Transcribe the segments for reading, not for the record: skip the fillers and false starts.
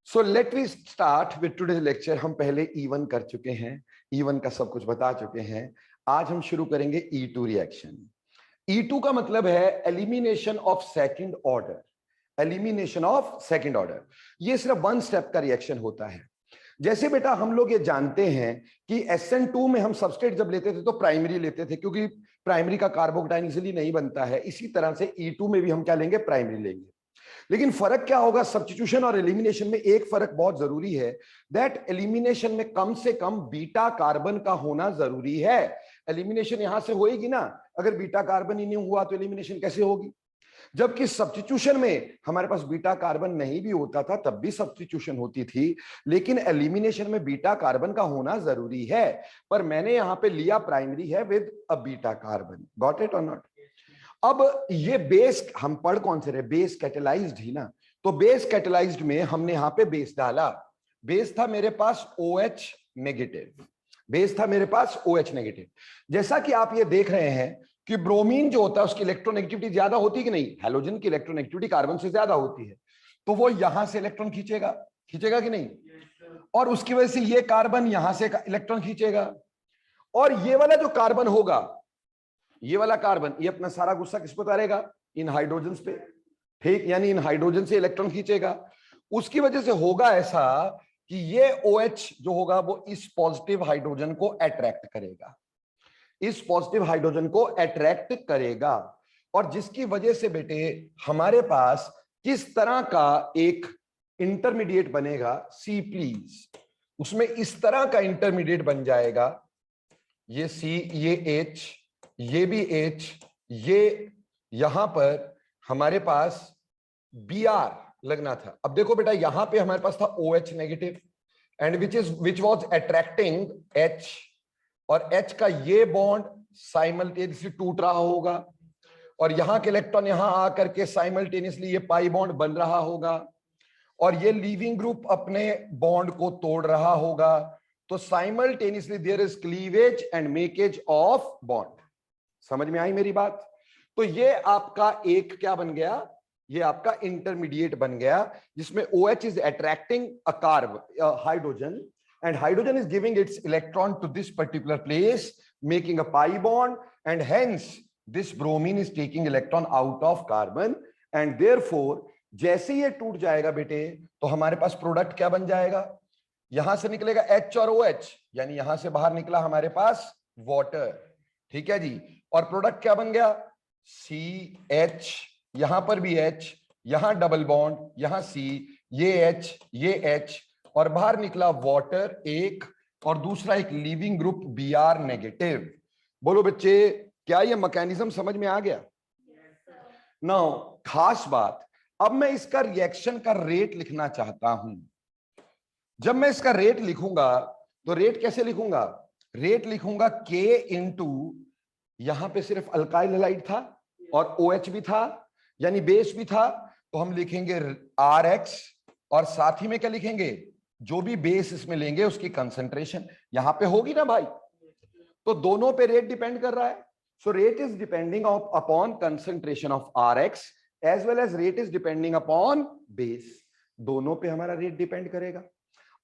So let we start with today's lecture. हम पहले E1 कर चुके हैं, E1 का सब कुछ बता चुके हैं। आज हम शुरू करेंगे E2 रिएक्शन। E2 का मतलब है elimination of second order. Elimination of second order, ये सिर्फ वन स्टेप का रिएक्शन होता है। जैसे बेटा हम लोग ये जानते हैं कि SN2 में हम सबस्ट्रेट जब लेते थे तो प्राइमरी लेते थे, क्योंकि प्राइमरी का कार्बोकेटाइन इजीली नहीं बनता है। इसी तरह से E2 में भी हम क्या लेंगे, प्राइमरी लेंगे। लेकिन फर्क क्या होगा सब्स्टिट्यूशन और एलिमिनेशन में? एक फर्क बहुत जरूरी है, दैट एलिमिनेशन में कम से कम बीटा कार्बन का होना जरूरी है। एलिमिनेशन यहां से होएगी ना, अगर बीटा कार्बन ही नहीं हुआ तो एलिमिनेशन कैसे होगी? जबकि सब्स्टिट्यूशन में हमारे पास बीटा कार्बन नहीं भी होता था तब भी सब्स्टिट्यूशन होती थी, लेकिन एलिमिनेशन में बीटा कार्बन का होना जरूरी है। पर मैंने यहां पे लिया प्राइमरी है with a beta carbon. Got it और नॉट? अब ये बेस हम पढ़ कौन से रहे, बेस कैटेलाइज्ड ही ना। तो बेस कैटेलाइज्ड में हमने यहां पे बेस डाला। बेस था मेरे पास OH नेगेटिव, बेस था मेरे पास OH नेगेटिव। जैसा कि आप ये देख रहे हैं कि ब्रोमीन जो होता है उसकी इलेक्ट्रोनेगेटिविटी ज्यादा होती है कि नहीं? हैलोजन की इलेक्ट्रोनेगेटिविटी कार्बन से ज्यादा होती है, तो वो यहां से इलेक्ट्रॉन खींचेगा, खींचेगा कि नहीं? और उसकी वजह से ये कार्बन यहां से इलेक्ट्रॉन खींचेगा, और ये वाला जो कार्बन होगा, ये वाला कार्बन, ये अपना सारा गुस्सा किस पे उतारेगा? इन हाइड्रोजन पे, ठीक? यानी इन हाइड्रोजन से इलेक्ट्रॉन खींचेगा। उसकी वजह से होगा ऐसा कि ये OH जो होगा वो इस पॉजिटिव हाइड्रोजन को अट्रैक्ट करेगा, इस पॉजिटिव हाइड्रोजन को अट्रैक्ट करेगा। और जिसकी वजह से बेटे हमारे पास किस तरह का एक इंटरमीडिएट बनेगा? सी प्लीज, उसमें इस तरह का इंटरमीडिएट बन जाएगा। ये C, ये H, ये भी H, ये यहां पर हमारे पास Br लगना था। अब देखो बेटा यहां पे हमारे पास था OH negative and which was attracting H, और H का ये बॉन्ड साइमल्टेनियसली टूट रहा होगा, और यहां के इलेक्ट्रॉन यहां आकर के साइमल्टेनियसली ये पाई बॉन्ड बन रहा होगा, और ये लीविंग ग्रुप अपने बॉन्ड को तोड़ रहा होगा। तो simultaneously there is cleavage and making of bond. समझ में आई मेरी बात? तो ये आपका एक क्या बन गया? ये आपका इंटरमीडिएट बन गया, जिसमें OH is attracting a carbon hydrogen, and hydrogen is giving its electron to this particular place, making a pi bond, and hence this bromine is taking electron out of carbon, and therefore जैसे ये टूट जाएगा बेटे तो हमारे पास product क्या बन जाएगा? यहां से निकलेगा H और OH, यानी यहां से बाहर निकला हमारे पास वाटर, ठीक है जी। और प्रोडक्ट क्या बन गया? CH, यहां पर भी H, यहां डबल बॉन्ड, यहां C, ये H, ये H, और बाहर निकला वाटर एक, और दूसरा एक लिविंग ग्रुप Br नेगेटिव। बोलो बच्चे, क्या ये मैकेनिज्म समझ में आ गया? नाउ खास बात, अब मैं इसका रिएक्शन का रेट लिखना चाहता हूं। जब मैं इसका रेट लिखूंगा तो रेट कैसे लिखूंगा? रेट लिखूंगा K इंटू, यहां पे सिर्फ अल्काइल हैलाइड था और OH भी था, यानी बेस भी था, तो हम लिखेंगे RX, और साथ ही में क्या लिखेंगे? जो भी बेस इसमें लेंगे उसकी कंसंट्रेशन यहां पे होगी ना भाई। तो दोनों पे रेट डिपेंड कर रहा है। So rate is depending upon concentration of RX as well as rate is depending upon base. दोनों पे हमारा रेट डिपेंड करेगा।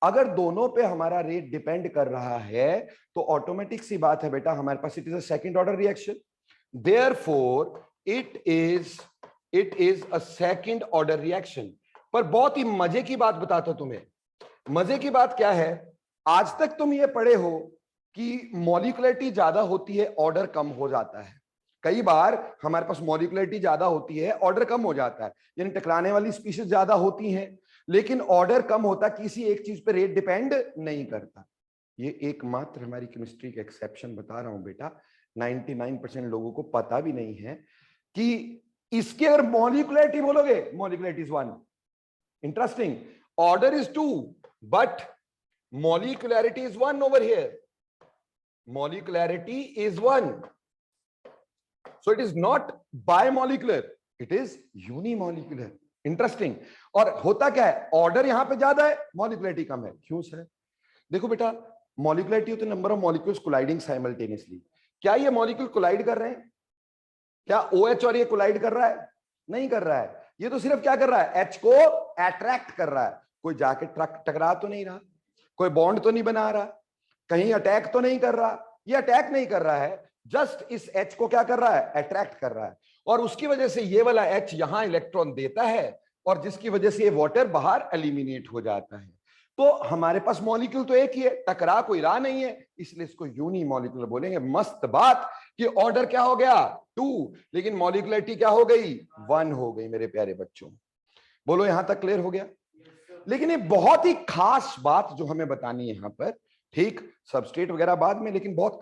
अगर दोनों पे हमारा रेट डिपेंड कर रहा है तो ऑटोमेटिक सी बात है बेटा, हमारे पास it is a second order reaction, therefore it is a second order reaction. पर बहुत ही मजे की बात बताता हूं तुम्हें। मजे की बात क्या है? आज तक तुम ये पढ़े हो कि मॉलिक्युलरिटी ज्यादा होती है, ऑर्डर कम हो जाता है। कई बार हमारे पास मॉलिक्युलरिटी ज्यादा होती है, ऑर्डर कम हो जाता है, यानी टकराने वाली स्पीशीज ज्यादा होती हैं, लेकिन ऑर्डर कम होता, किसी एक चीज पे रेट डिपेंड नहीं करता। ये एकमात्र हमारी केमिस्ट्री का एक्सेप्शन बता रहा हूं बेटा। 99% लोगों को पता भी नहीं है कि इसके अगर मॉलिक्युलरिटी बोलोगे, molecularity is 1, interesting, order is 2, but molecularity is 1 over here. Molecularity is 1. So it is not bimolecular, it is unimolecular. Interesting. और होता क्या है? ऑर्डर यहां पे ज्यादा है, मॉलिक्युलरिटी कम है। क्यों सर? देखो बेटा, मॉलिक्युलरिटी होती है number of molecules colliding simultaneously. क्या ये मॉलिक्यूल कोलाइड कर रहे हैं? क्या OH और ये कोलाइड कर रहा है? नहीं कर रहा है। ये तो सिर्फ क्या कर रहा है? H को अट्रैक्ट कर रहा है। कोई जाके टकरा तो नहीं रहा, कोई बॉन्ड तो नहीं बना रहा, कहीं अटैक तो नहीं कर रहा। ये अटैक नहीं कर रहा है, जस्ट इस H को क्या कर रहा है, अट्रैक्ट कर रहा है, और उसकी वजह से ये वाला H यहां इलेक्ट्रॉन देता है, और जिसकी वजह से ये वाटर बाहर एलिमिनेट हो जाता है। तो हमारे पास मॉलिक्यूल तो एक ही है, टकरा कोई रहा नहीं है, इसलिए इसको यूनी मॉलिक्यूलर बोलेंगे। मस्त बात कि ऑर्डर क्या हो गया 2, लेकिन मॉलिक्युलरिटी क्या हो गई 1 हो गई मेरे प्यारे बच्चों। बोलो यहां तक क्लियर हो गया। लेकिन ये बहुत ही खास बात जो हमें बतानी है यहां पर, ठीक, सबस्ट्रेट वगैरह बाद में, लेकिन बहुत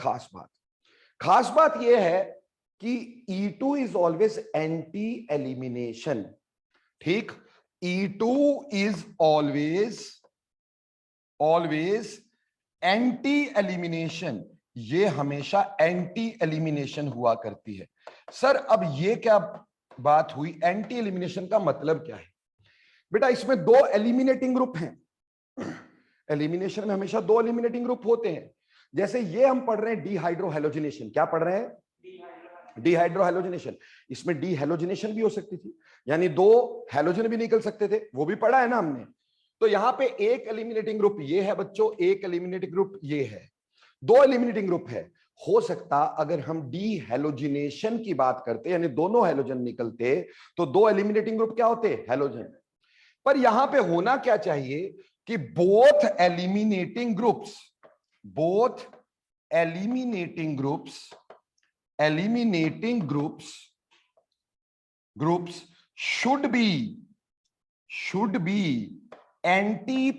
खास बात यह है कि E2 is always anti elimination. ठीक, E2 is always anti elimination, ये हमेशा एंटी एलिमिनेशन हुआ करती है। सर अब ये क्या बात हुई, एंटी एलिमिनेशन का मतलब क्या है? बेटा इसमें 2 एलिमिनेटिंग ग्रुप हैं। एलिमिनेशन में हमेशा 2 एलिमिनेटिंग ग्रुप होते हैं। जैसे ये हम पढ़ रहे हैं डीहाइड्रोहैलोजिनेशन, क्या पढ़ रहे हैं, डीहाइड्रोहैलोजिनेशन। इसमें डीहैलोजिनेशन भी हो सकती थी, यानी 2 हैलोजन भी निकल सकते थे, वो भी पढ़ा है ना हमने। तो यहां पे एक एलिमिनेटिंग ग्रुप ये है बच्चों, एक एलिमिनेटिंग ग्रुप ये है, 2 एलिमिनेटिंग ग्रुप है। हो सकता अगर हम डीहैलोजिनेशन की बात करते, यानी दोनों हैलोजन निकलते, तो 2 एलिमिनेटिंग ग्रुप क्या होते, हैलोजन। पर यहां पे होना क्या चाहिए कि both eliminating groups should be anti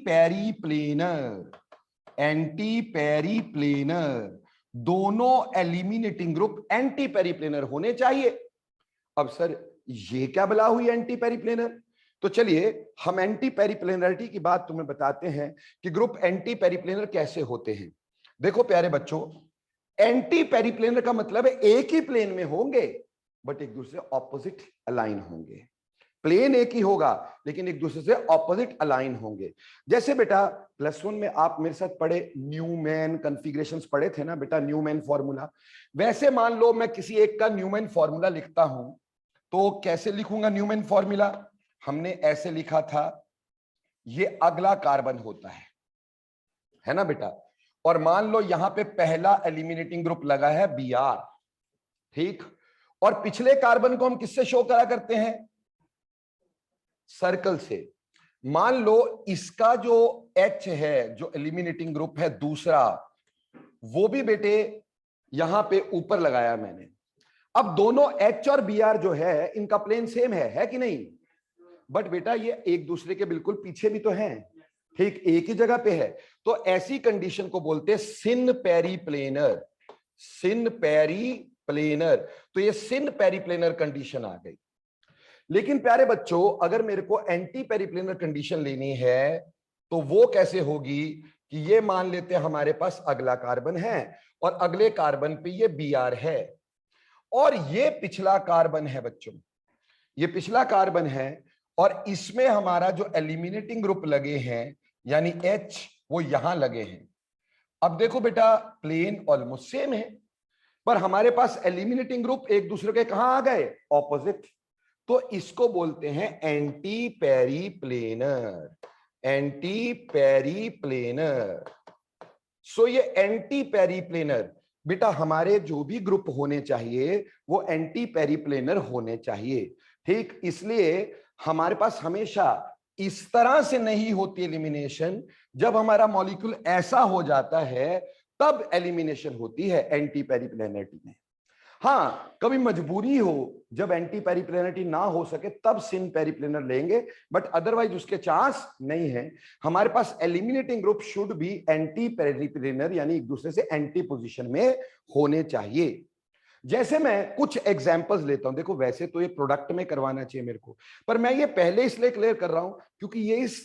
periplanar. दोनों एलिमिनेटिंग ग्रुप एंटी पेरीप्लेनर होने चाहिए। अब सर ये क्या बला हुई एंटी पेरीप्लेनर? तो चलिए हम एंटी पेरीप्लेनरिटी की बात तुम्हें बताते हैं कि ग्रुप एंटी पेरीप्लेनर कैसे होते हैं। देखो प्यारे बच्चों, एंटी पेरीप्लेनर का मतलब है एक ही प्लेन में होंगे बट एक दूसरे ऑपोजिट अलाइन होंगे। प्लेन एक ही होगा लेकिन एक दूसरे से ऑपोजिट अलाइन होंगे। जैसे बेटा +1 में आप मेरे साथ पढ़े न्यूमैन कॉन्फ़िगरेशंस पढ़े थे ना बेटा, न्यूमैन फॉर्मूला। वैसे मान लो मैं किसी एक का न्यूमैन फॉर्मूला लिखता हूं, तो कैसे लिखूंगा न्यूमैन फॉर्मूला? हमने ऐसे लिखा था, ये अगला कार्बन होता है ना बेटा, और मान लो यहां पे पहला एलिमिनेटिंग ग्रुप लगा है Br, ठीक, और पिछले कार्बन को हम किससे शो करा करते हैं, सर्कल से। मान लो इसका जो H है, जो एलिमिनेटिंग ग्रुप है दूसरा, वो भी बेटे यहां पे ऊपर लगाया मैंने। अब दोनों H और Br जो है इनका प्लेन सेम है कि नहीं? बट बेटा ये एक दूसरे के बिल्कुल पीछे भी तो हैं, ठीक, एक ही जगह पे है। तो ऐसी कंडीशन को बोलते हैं सिन पेरीप्लेनर। तो ये सिन पेरीप्लेनर कंडीशन आ गई। लेकिन प्यारे बच्चों अगर मेरे को एंटी पेरीप्लेनर कंडीशन लेनी है तो वो कैसे होगी कि ये मान लेते हैं हमारे पास अगला कार्बन है और अगले कार्बन पे ये Br है और ये पिछला कार्बन है बच्चों, ये पिछला कार्बन है और इसमें हमारा जो एलिमिनेटिंग ग्रुप लगे हैं यानी H वो यहां लगे हैं। अब देखो बेटा प्लेन ऑलमोस्ट सेम है पर हमारे पास एलिमिनेटिंग ग्रुप एक दूसरे के कहां आ गए, ऑपोजिट। तो इसको बोलते हैं एंटी पेरीप्लेनर। सो ये एंटी पेरीप्लेनर बेटा हमारे जो भी ग्रुप होने चाहिए वो एंटी पेरीप्लेनर होने चाहिए, ठीक। इसलिए हमारे पास हमेशा इस तरह से नहीं होती एलिमिनेशन, जब हमारा मॉलिक्यूल ऐसा हो जाता है तब एलिमिनेशन होती है एंटी पेरीप्लेनरिटी में। हाँ कभी मजबूरी हो जब एंटी पेरीप्लेनरिटी ना हो सके तब सिन पेरीप्लेनर लेंगे, बट अदरवाइज उसके चांस नहीं है। हमारे पास eliminating group should be anti periplanar यानी एक दूसरे से एंटी पोजीशन में होने चाहिए। जैसे मैं कुछ एग्जांपल्स लेता हूं, देखो वैसे तो ये प्रोडक्ट में करवाना चाहिए मेरे को, पर मैं ये पहले इसलिए क्लियर कर रहा हूं क्योंकि ये इस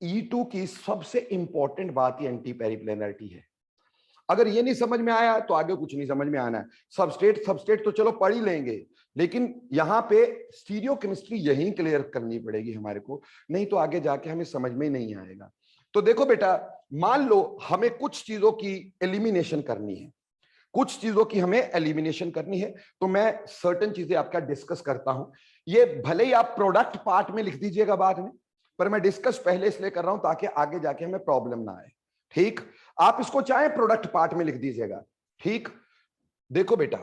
E2 की सबसे इंपॉर्टेंट बात ही एंटी पेरीप्लेनरिटी है। अगर ये नहीं समझ में आया तो आगे कुछ नहीं समझ में आना है। सबस्ट्रेट तो चलो पढ़ ही लेंगे, लेकिन यहाँ पे स्टीरियोकेमिस्ट्री यहीं क्लियर करनी पड़ेगी हमारे को, नहीं तो आगे जाके हमें समझ में नहीं आएगा। तो देखो बेटा मान लो हमें कुछ चीजों की एलिमिनेशन करनी है, कुछ चीजों की हमें एलिमिनेशन करनी है, तो मैं सर्टेन चीजें आपका डिस्कस करता हूं। ये भले ही आप प्रोडक्ट पार्ट में लिख दीजिएगा बाद में, पर मैं डिस्कस पहले इसलिए कर रहा हूं ताकि आगे जाके हमें प्रॉब्लम ना आए। ठीक, आप इसको चाहे प्रोडक्ट पार्ट में लिख दीजिएगा। ठीक, देखो बेटा,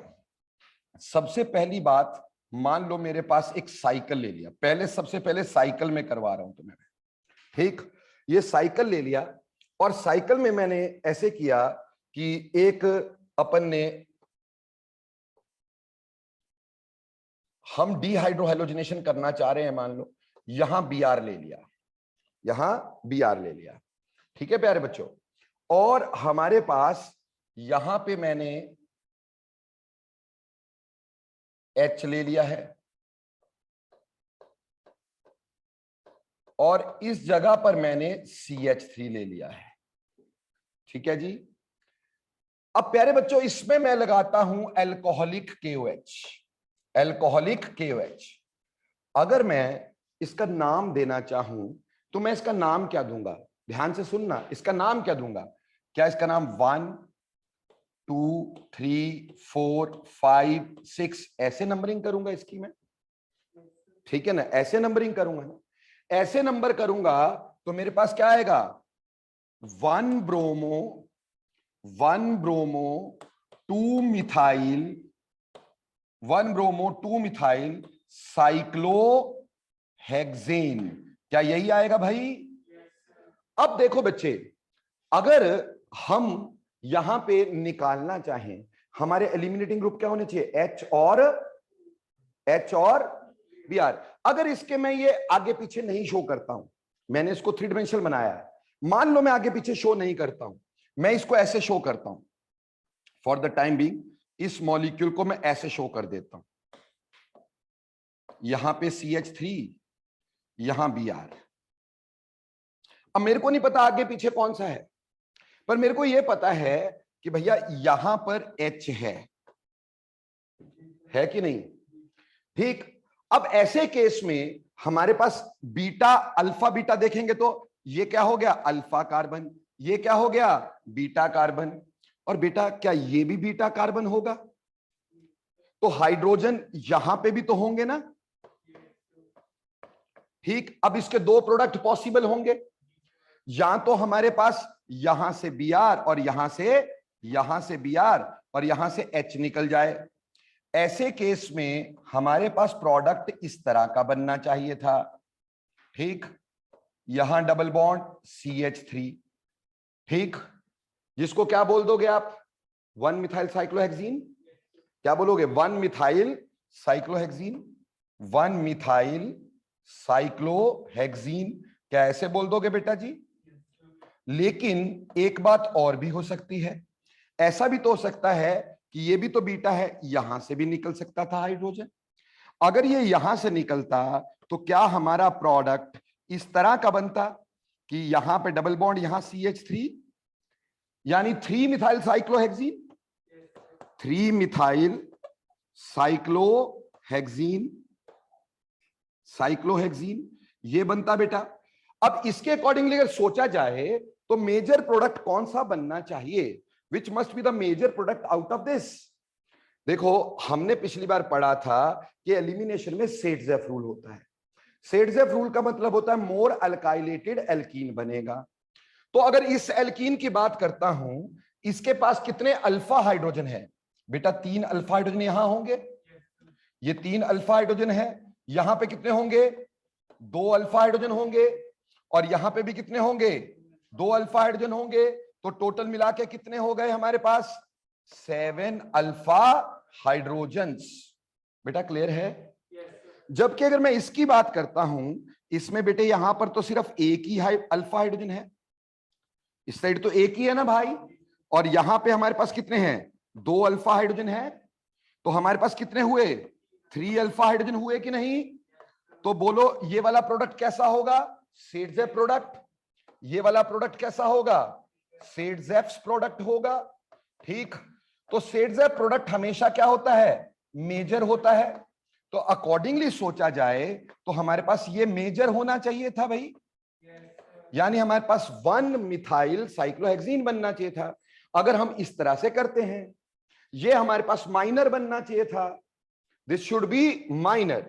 सबसे पहली बात, मान लो मेरे पास एक साइकिल ले लिया, पहले सबसे पहले साइकिल में करवा रहा हूं तुम्हें। ठीक, ये साइकिल ले लिया और साइकिल में मैंने ऐसे किया कि एक अपन ने, हम डीहाइड्रोहाइलोजिनेशन करना चाह रहे हैं, मान लो यहां Br ले लिया, यहां Br ले लिया। ठीक है प्यारे बच्चों, और हमारे पास यहां पे मैंने H ले लिया है और इस जगह पर मैंने CH3 ले लिया है। ठीक है जी। अब प्यारे बच्चों, इसमें मैं लगाता हूं एल्कोहलिक KOH, एल्कोहलिक KOH। अगर मैं इसका नाम देना चाहूं तो मैं इसका नाम क्या दूंगा? ध्यान से सुनना, इसका नाम क्या दूंगा? क्या इसका नाम 1 2 3 4 5 6 ऐसे नंबरिंग करूंगा इसकी मैं? ठीक है ना, ऐसे नंबरिंग करूंगा ना। ऐसे नंबर करूंगा तो मेरे पास क्या आएगा? 1 bromo 2 methyl, 1 bromo 2 methyl cyclohexane. क्या यही आएगा भाई? अब देखो बच्चे, अगर हम यहां पे निकालना चाहें, हमारे एलिमिनेटिंग ग्रुप क्या होने चाहिए? H और Br। अगर इसके मैं ये आगे पीछे नहीं शो करता हूं, मैंने इसको 3 डायमेंशनल बनाया है, मान लो मैं आगे पीछे शो नहीं करता हूं, मैं इसको ऐसे शो करता हूं। फॉर द टाइम बीइंग इस मॉलिक्यूल को मैं ऐसे शो कर देता हूं, यहां पे CH3, यहां Br। अब मेरे को नहीं पता आगे पीछे कौन सा है, पर मेरे को यह पता है कि भैया यहां पर H है कि नहीं? ठीक, अब ऐसे केस में हमारे पास बीटा, अल्फा बीटा देखेंगे तो ये क्या हो गया? Alpha carbon. ये क्या हो गया? Beta carbon. और बेटा क्या ये भी बीटा कार्बन होगा? तो हाइड्रोजन यहां पे भी तो होंगे ना। ठीक, अब इसके 2 प्रोडक्ट पॉसिबल होंगे, या तो हमारे पास यहां से Br और यहां से Br और यहां से H निकल जाए। ऐसे केस में हमारे पास प्रोडक्ट इस तरह का बनना चाहिए था। ठीक, यहां डबल बॉन्ड CH3, ठीक, जिसको क्या बोल दोगे आप? 1 मिथाइल साइक्लोहेक्सीन। क्या बोलोगे? 1 मिथाइल साइक्लोहेक्सीन, 1 मिथाइल साइक्लोहेक्सीन। क्या ऐसे बोल दोगे बेटा जी? लेकिन एक बात और भी हो सकती है, ऐसा भी तो हो सकता है कि ये भी तो बीटा है, यहां से भी निकल सकता था हाइड्रोजन। अगर ये यहां से निकलता तो क्या हमारा प्रोडक्ट इस तरह का बनता कि यहां पे डबल बॉन्ड, यहां CH3, यानी 3 मिथाइल साइक्लोहेक्सीन, 3 मिथाइल साइक्लोहेक्सीन ये बनता बेटा। अब इसके अकॉर्डिंगली अगर सोचा जाए तो मेजर प्रोडक्ट कौन सा बनना चाहिए? Which must be the major product out of this? देखो, हमने पिछली बार पढ़ा था कि एलिमिनेशन में सेट-जेफ रूल होता है। सेट-जेफ रूल का मतलब होता है मोर अल्काइलेटेड एल्कीन बनेगा। तो अगर इस एल्कीन की बात करता हूं, इसके पास कितने अल्फा हाइड्रोजन है? बेटा 3 अल्फा हाइड्रोजन यहां होंगे, ये 3 अल्फा हाइड्रोजन है। यहां पे कितने होंगे? 2 अल्फा हाइड्रोजन होंगे, और यहां पे भी कितने होंगे? 2 अल्फा हाइड्रोजन होंगे। तो टोटल मिला के कितने हो गए हमारे पास? 7 अल्फा हाइड्रोजन्स। बेटा क्लियर है? जबकि अगर मैं इसकी बात करता हूं, इसमें बेटे यहां पर तो सिर्फ एक ही अल्फा हाइड्रोजन है, इस साइड तो एक ही है ना भाई, और यहां पे हमारे पास कितने हैं? 2 अल्फा हाइड्रोजन है। तो हमारे पास कितने हुए? 3 अल्फा हाइड्रोजन हुए कि नहीं? तो बोलो ये वाला प्रोडक्ट कैसा होगा? Set-Jeff product. ये वाला प्रोडक्ट कैसा होगा? सेट-जेफ प्रोडक्ट होगा। ठीक, तो सेट-जेफ प्रोडक्ट हमेशा क्या होता है? मेजर होता है। तो अकॉर्डिंगली सोचा जाए तो हमारे पास ये मेजर होना चाहिए था भाई, यानी हमारे पास 1 मिथाइल साइक्लोहेक्सीन बनना चाहिए था। अगर हम इस तरह से करते हैं, ये हमारे पास माइनर बनना चाहिए था, दिस शुड बी माइनर।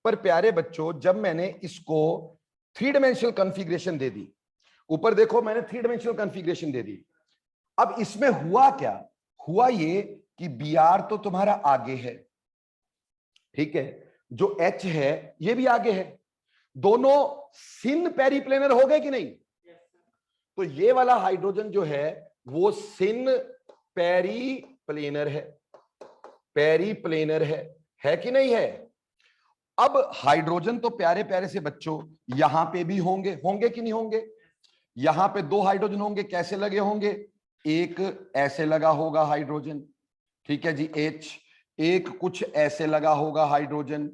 पर प्यारे बच्चों, जब मैंने इसको थ्री डायमेंशनल कॉन्फ़िगरेशन दे दी, ऊपर देखो मैंने थ्री डायमेंशनल कॉन्फ़िगरेशन दे दी। अब इसमें हुआ क्या, हुआ ये कि बी आर तो तुम्हारा आगे है, ठीक है, जो एच है ये भी आगे है, दोनों सिन पेरीप्लेनर हो गए कि नहीं? तो ये वाला हाइड्रोजन जो है वो सिन पेरीप्लेनर है, पेरीप्लेनर है कि नहीं है? अब हाइड्रोजन तो प्यारे प्यारे से बच्चों यहां पे भी होंगे, होंगे कि नहीं होंगे? यहां पे दो हाइड्रोजन होंगे, कैसे लगे होंगे? एक ऐसे लगा होगा हाइड्रोजन, ठीक है जी, H, एक कुछ ऐसे लगा होगा हाइड्रोजन,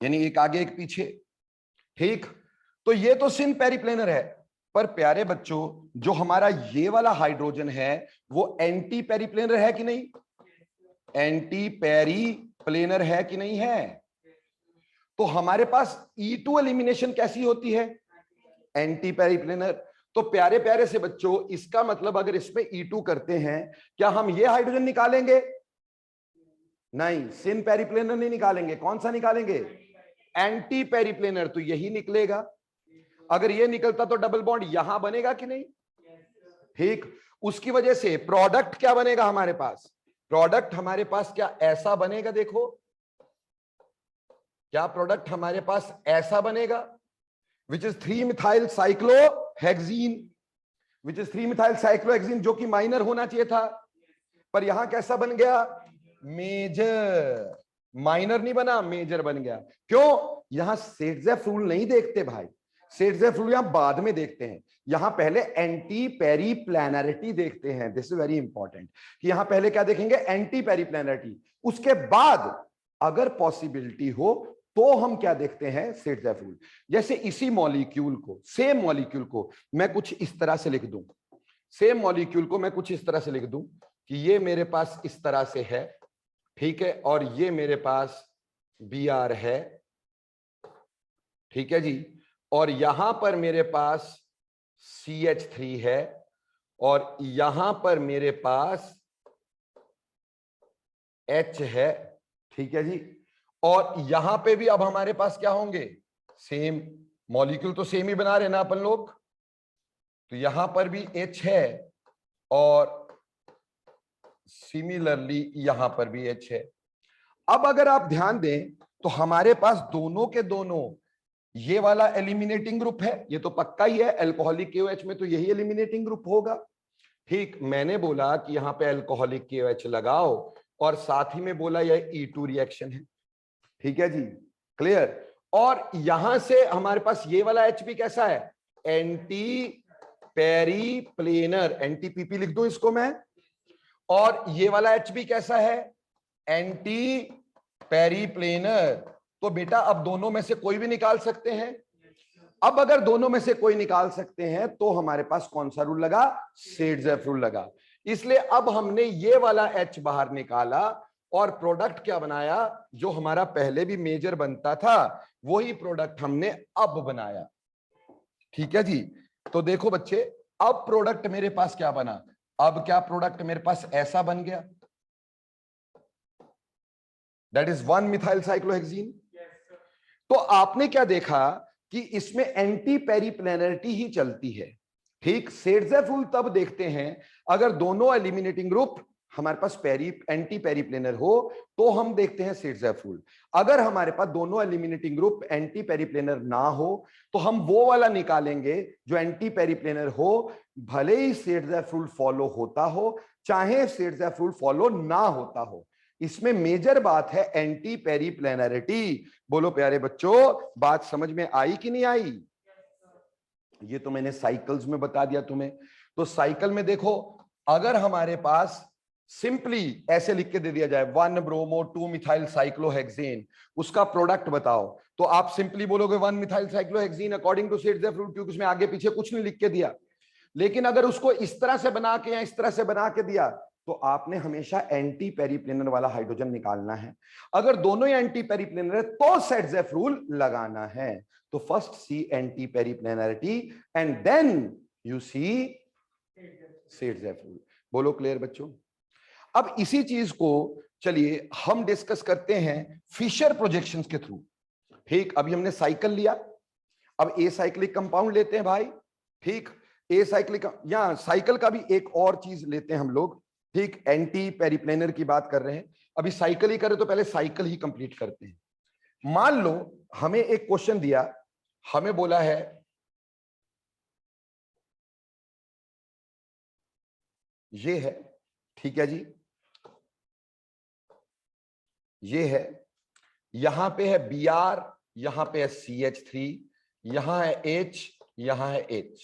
यानी एक आगे एक पीछे, ठीक। तो ये तो सिन पेरीप्लेनर है, पर प्यारे बच्चों जो हमारा ये वाला हाइड्रोजन है वो एंटी पेरीप्लेनर है कि नहीं? एंटी पेरीप्लेनर है कि नहीं है? तो हमारे पास E2 एलिमिनेशन कैसी होती है? Anti periplanar. तो प्यारे प्यारे से बच्चों इसका मतलब अगर इसमें E2 करते हैं, क्या हम ये हाइड्रोजन निकालेंगे? नहीं, सिन पेरीप्लेनर नहीं निकालेंगे, कौन सा निकालेंगे? Anti periplanar. तो यही निकलेगा। अगर ये निकलता तो डबल बॉन्ड यहां बनेगा कि नहीं? ठीक, उसकी वजह से प्रोडक्ट क्या बनेगा हमारे पास? प्रोडक्ट हमारे पास क्या ऐसा बनेगा? देखो क्या प्रोडक्ट हमारे पास ऐसा बनेगा, which is three methyl cyclohexene, which is three methyl cyclohexene, जो कि माइनर होना चाहिए था, पर यहां कैसा बन गया? मेजर। माइनर नहीं बना, मेजर बन गया। क्यों? यहां सेट्जेफ रूल नहीं देखते भाई, सेट्जेफ रूल यहां बाद में देखते हैं, यहां पहले एंटी पेरीप्लैनरिटी देखते हैं। दिस इज वेरी इंपॉर्टेंट कि यहां पहले क्या देखेंगे? एंटी पेरीप्लैनरिटी, उसके बाद अगर पॉसिबिलिटी हो तो हम क्या देखते हैं? सेट्जेफ रूल। जैसे इसी मॉलिक्यूल को, सेम मॉलिक्यूल को मैं कुछ इस तरह से लिख दूं, सेम मॉलिक्यूल को मैं कुछ इस तरह से लिख दूं कि ये मेरे पास इस तरह से है, ठीक है, और ये मेरे पास Br है, ठीक है जी, और यहां पर मेरे पास CH3 है, और यहां पर मेरे पास H है, ठीक है जी, और यहां पे भी अब हमारे पास क्या होंगे? सेम मॉलिक्यूल, तो सेम ही बना रहे ना अपन लोग, तो यहां पर भी H है और सिमिलरली यहां पर भी H है। अब अगर आप ध्यान दें तो हमारे पास दोनों के दोनों ये वाला एलिमिनेटिंग ग्रुप है, ये तो पक्का ही है, अल्कोहलिक KOH में तो यही एलिमिनेटिंग ग्रुप होगा, ठीक। मैंने बोला कि यहां पे अल्कोहलिक KOH लगाओ, और साथ ही में बोला यह E2 रिएक्शन है, ठीक है जी, क्लियर। और यहां से हमारे पास ये वाला H भी कैसा है? एंटी पेरीप्लेनर, एंटी-PP लिख दूं इसको मैं, और ये वाला H भी कैसा है? Anti periplanar. तो बेटा अब दोनों में से कोई भी निकाल सकते हैं। अब अगर दोनों में से कोई निकाल सकते हैं तो हमारे पास कौन सा रूल लगा? सेट्जेफ रूल लगा। इसलिए अब हमने ये वाला H बाहर निकाला और प्रोडक्ट क्या बनाया? जो हमारा पहले भी मेजर बनता था वही प्रोडक्ट हमने अब बनाया, ठीक है जी। तो देखो बच्चे, अब प्रोडक्ट मेरे पास क्या बना? अब क्या प्रोडक्ट मेरे पास ऐसा बन गया, दैट इज 1-मिथाइल साइक्लोहेक्सीन। तो आपने क्या देखा कि इसमें एंटी पेरीप्लेनरिटी ही चलती है, ठीक। सेट्जेफ रूल तब देखते हैं अगर दोनों एलिमिनेटिंग ग्रुप हमारे पास एंटी पेरीप्लेनर हो, तो हम देखते हैं सेट्जेफ रूल। अगर हमारे पास दोनों एलिमिनेटिंग ग्रुप एंटी पेरीप्लेनर ना हो तो हम वो वाला निकालेंगे जो एंटी पेरीप्लेनर हो, भले ही सेट्जेफ रूल फॉलो होता हो चाहे सेट्जेफ रूल फॉलो ना होता हो। इसमें मेजर बात है एंटी पेरीप्लेनरिटी। बोलो प्यारे बच्चों, बात समझ में आई कि नहीं आई? ये तो मैंने साइकिल्स में बता दिया तुम्हें। तो साइकिल में देखो, अगर हमारे पास सिंपली ऐसे लिख के दे दिया जाए 1 ब्रोमो 2-मिथाइल साइक्लोहेक्सेन, उसका प्रोडक्ट बताओ, तो आप सिंपली बोलोगे 1-मिथाइल साइक्लोहेक्सेन अकॉर्डिंग टू सेट्जेफ रूल, क्योंकि उसमें आगे पीछे कुछ नहीं लिख के दिया। लेकिन अगर उसको इस तरह से बना के या इस तरह से बना के दिया तो आपने हमेशा एंटी पेरीप्लेनर वाला हाइड्रोजन निकालना है। अगर दोनों ही एंटी पेरीप्लेनर है तो सेट्जेफ रूल लगाना है। तो first see anti periplanarity and then you see Saytzeff rule. बोलो क्लियर बच्चों? अब इसी चीज को चलिए हम डिस्कस करते हैं फिशर प्रोजेक्शंस के थ्रू, ठीक। अभी हमने साइकिल लिया, अब ए साइक्लिक कंपाउंड लेते हैं भाई, ठीक, ए साइक्लिक, या साइकिल का भी एक और चीज लेते हैं हम लोग, ठीक, एंटी पेरिप्लेनर की बात कर रहे हैं, अभी साइकिल ही करें तो पहले साइकिल ही कंप्लीट करते हैं। मान लो हमें एक क्वेश्चन दिया, हमें बोला है ये है, ठीक है जी, ये है, यहां पे है Br, यहां पे है CH3, यहां है H, यहां है H।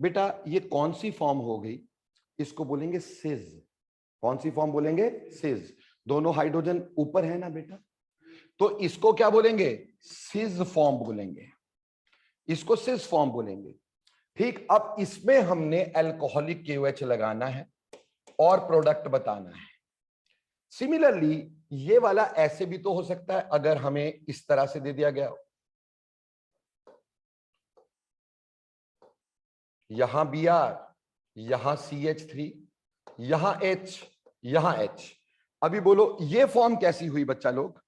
बेटा ये कौन सी फॉर्म हो गई, इसको बोलेंगे सिज। कौन सी फॉर्म बोलेंगे, सिज। दोनों हाइड्रोजन ऊपर है ना बेटा, तो इसको क्या बोलेंगे, सिज फॉर्म बोलेंगे, इसको सिज फॉर्म बोलेंगे, ठीक। अब इसमें हमने अल्कोहलिक KOH लगाना है और प्रोडक्ट बताना है। सिमिलरली ये वाला ऐसे भी तो हो सकता है, अगर हमें इस तरह से दे दिया गया हो, यहां Br, यहां CH3, यहां H, यहां H। अभी बोलो ये फॉर्म कैसी हुई बच्चा लोग,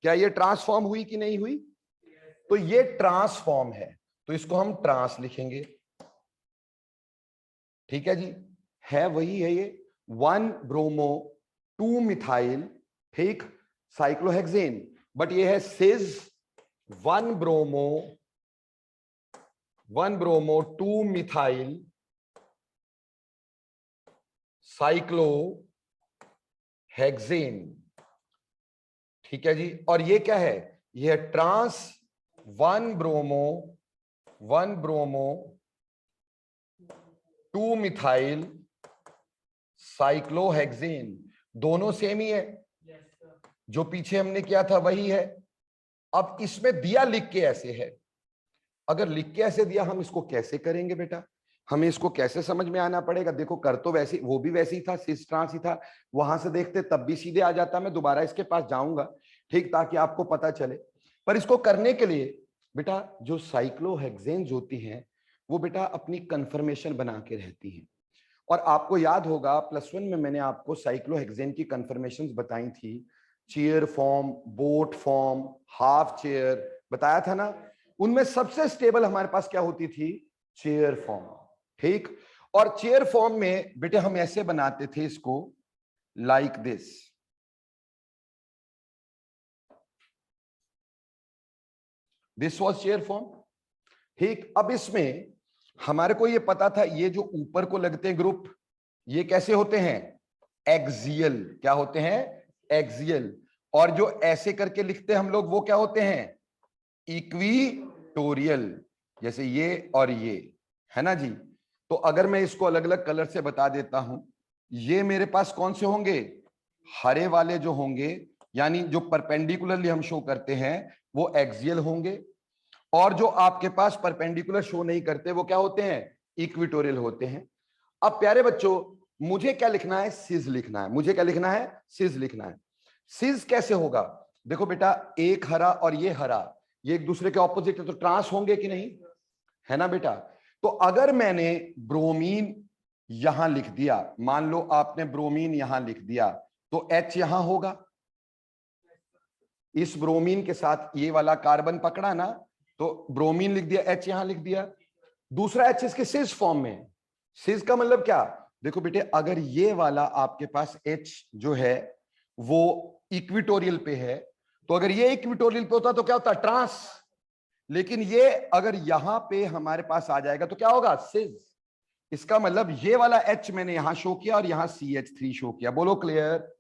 क्या ये ट्रांसफॉर्म हुई कि नहीं हुई, तो ये ट्रांसफॉर्म है, तो इसको हम ट्रांस लिखेंगे, ठीक है जी, है वही है ये 1 ब्रोमो 2 मिथाइल, ठीक, साइक्लोहेक्सेन, बट ये है सिज 1 ब्रोमो 2 मिथाइल साइक्लोहेक्सेन, ठीक है जी। और ये क्या है, ये है ट्रांस 1 ब्रोमो 2 मिथाइल साइक्लोहेक्सेन, दोनों सेम ही है, जो पीछे हमने किया था वही है। अब इसमें दिया लिख के ऐसे है, अगर लिख के ऐसे दिया हम इसको कैसे करेंगे बेटा, हमें इसको कैसे समझ में आना पड़ेगा। देखो कर तो वैसे वो भी वैसे ही था, सिस ट्रांस ही था, वहां से देखते तब भी सीधे आ जाता, मैं दोबारा इसके पास जाऊंगा, ठीक, ताकि आपको पता चले। पर इसको करने के लिए बेटा जो साइक्लोहेक्सेन्स होती हैं वो बेटा अपनी कन्फर्मेशन बना के रहती हैं, और आपको याद होगा +1 में मैंने आपको साइक्लोहेक्सेन की कन्फर्मेशंस बताई थी, chair form, boat form, half chair बताया था ना। उनमें सबसे स्टेबल हमारे पास क्या होती थी, चेयर फॉर्म, ठीक। और चेयर फॉर्म में बेटे हम ऐसे बनाते थे इसको, like this, this was chair form, ठीक। अब इसमें हमारे को ये पता था ये जो ऊपर को लगते हैं ग्रुप ये कैसे होते हैं, एक्सियल, क्या होते हैं, एक्सियल। और जो ऐसे करके लिखते हैं हम लोग वो क्या होते हैं, इक्विटोरियल, जैसे ये और ये, है ना जी। तो अगर मैं इसको अलग अलग कलर से बता देता हूं, ये मेरे पास कौन से होंगे, हरे वाले जो होंगे, यानी जो परपेंडिकुलरली हम शो करते हैं वो एक्सियल होंगे, और जो आपके पास परपेंडिकुलर शो नहीं करते वो क्या होते हैं, इक्विटोरियल होते हैं। अब प्यारे बच्चों मुझे क्या लिखना है, सिज लिखना है, मुझे क्या लिखना है, सिज लिखना है। सिज कैसे होगा, देखो बेटा एक हरा और ये हरा, ये एक दूसरे के ऑपोजिट है, तो ट्रांस होंगे कि नहीं, है ना बेटा। तो अगर मैंने ब्रोमीन यहां लिख दिया, मान लो आपने ब्रोमीन यहां लिख दिया, तो H यहां होगा, इस ब्रोमीन के साथ ये वाला कार्बन पकड़ा ना, तो ब्रोमीन लिख दिया, H यहां लिख दिया। दूसरा H इसके सिज फॉर्म में, सिज का मतलब क्या, देखो बेटे अगर ये वाला आपके पास H जो है वो इक्विटोरियल पे है, तो अगर ये इक्विटोरियल पे होता तो क्या होता, ट्रांस, लेकिन ये अगर यहां पे हमारे पास आ जाएगा तो क्या होगा, सिज। इसका मतलब ये वाला H मैंने यहां शो किया और यहां CH3 शो किया, बोलो क्लियर,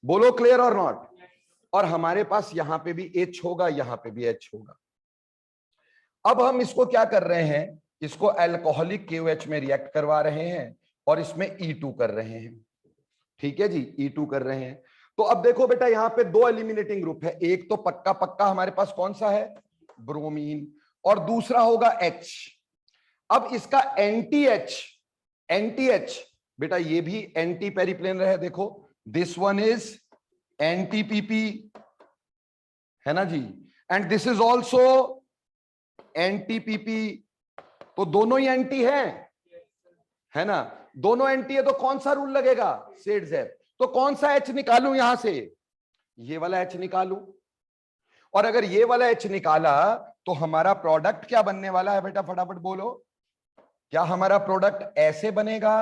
बोलो क्लियर और नॉट। और हमारे पास यहां पे भी H होगा, यहां पे भी H होगा। अब हम इसको क्या कर रहे हैं, इसको अल्कोहलिक KOH में रिएक्ट करवा रहे हैं और इसमें E2 कर रहे हैं, ठीक है जी, E2 कर रहे हैं। तो अब देखो बेटा यहां पे 2 एलिमिनेटिंग ग्रुप है, एक तो पक्का पक्का हमारे पास कौन सा है, ब्रोमीन, और दूसरा होगा H। अब इसका एंटी H बेटा ये भी एंटी पेरिप्लेनर है, देखो this one is anti PP, है ना जी, and this is also anti PP, तो दोनों ही एंटी है ना, दोनों एंटी है, तो कौन सा रूल लगेगा, सेड जेड। तो कौन सा H निकालूं यहां से, ये वाला H निकालूं, और अगर ये वाला H निकाला तो हमारा प्रोडक्ट क्या बनने वाला है बेटा, फटाफट बोलो। क्या हमारा प्रोडक्ट ऐसे बनेगा?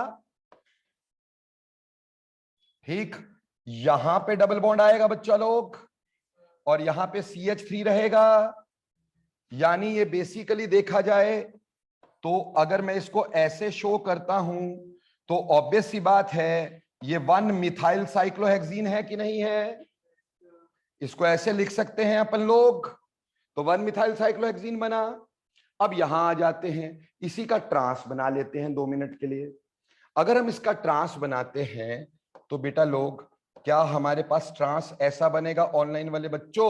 ठीक, यहां पे डबल बॉन्ड आएगा बच्चा लोग, और यहां पे CH3 रहेगा। यानी ये बेसिकली देखा जाए तो अगर मैं इसको ऐसे शो करता हूं तो ऑब्वियस सी बात है ये 1 मिथाइल साइक्लोहेक्सीन है कि नहीं है? इसको ऐसे लिख सकते हैं अपन लोग, तो 1 मिथाइल साइक्लोहेक्सीन बना। अब यहां आ जाते हैं, इसी का ट्रांस बना लेते हैं 2 मिनट के लिए। अगर हम इसका ट्रांस बनाते हैं तो बेटा लोग, क्या हमारे पास ट्रांस ऐसा बनेगा? ऑनलाइन वाले बच्चों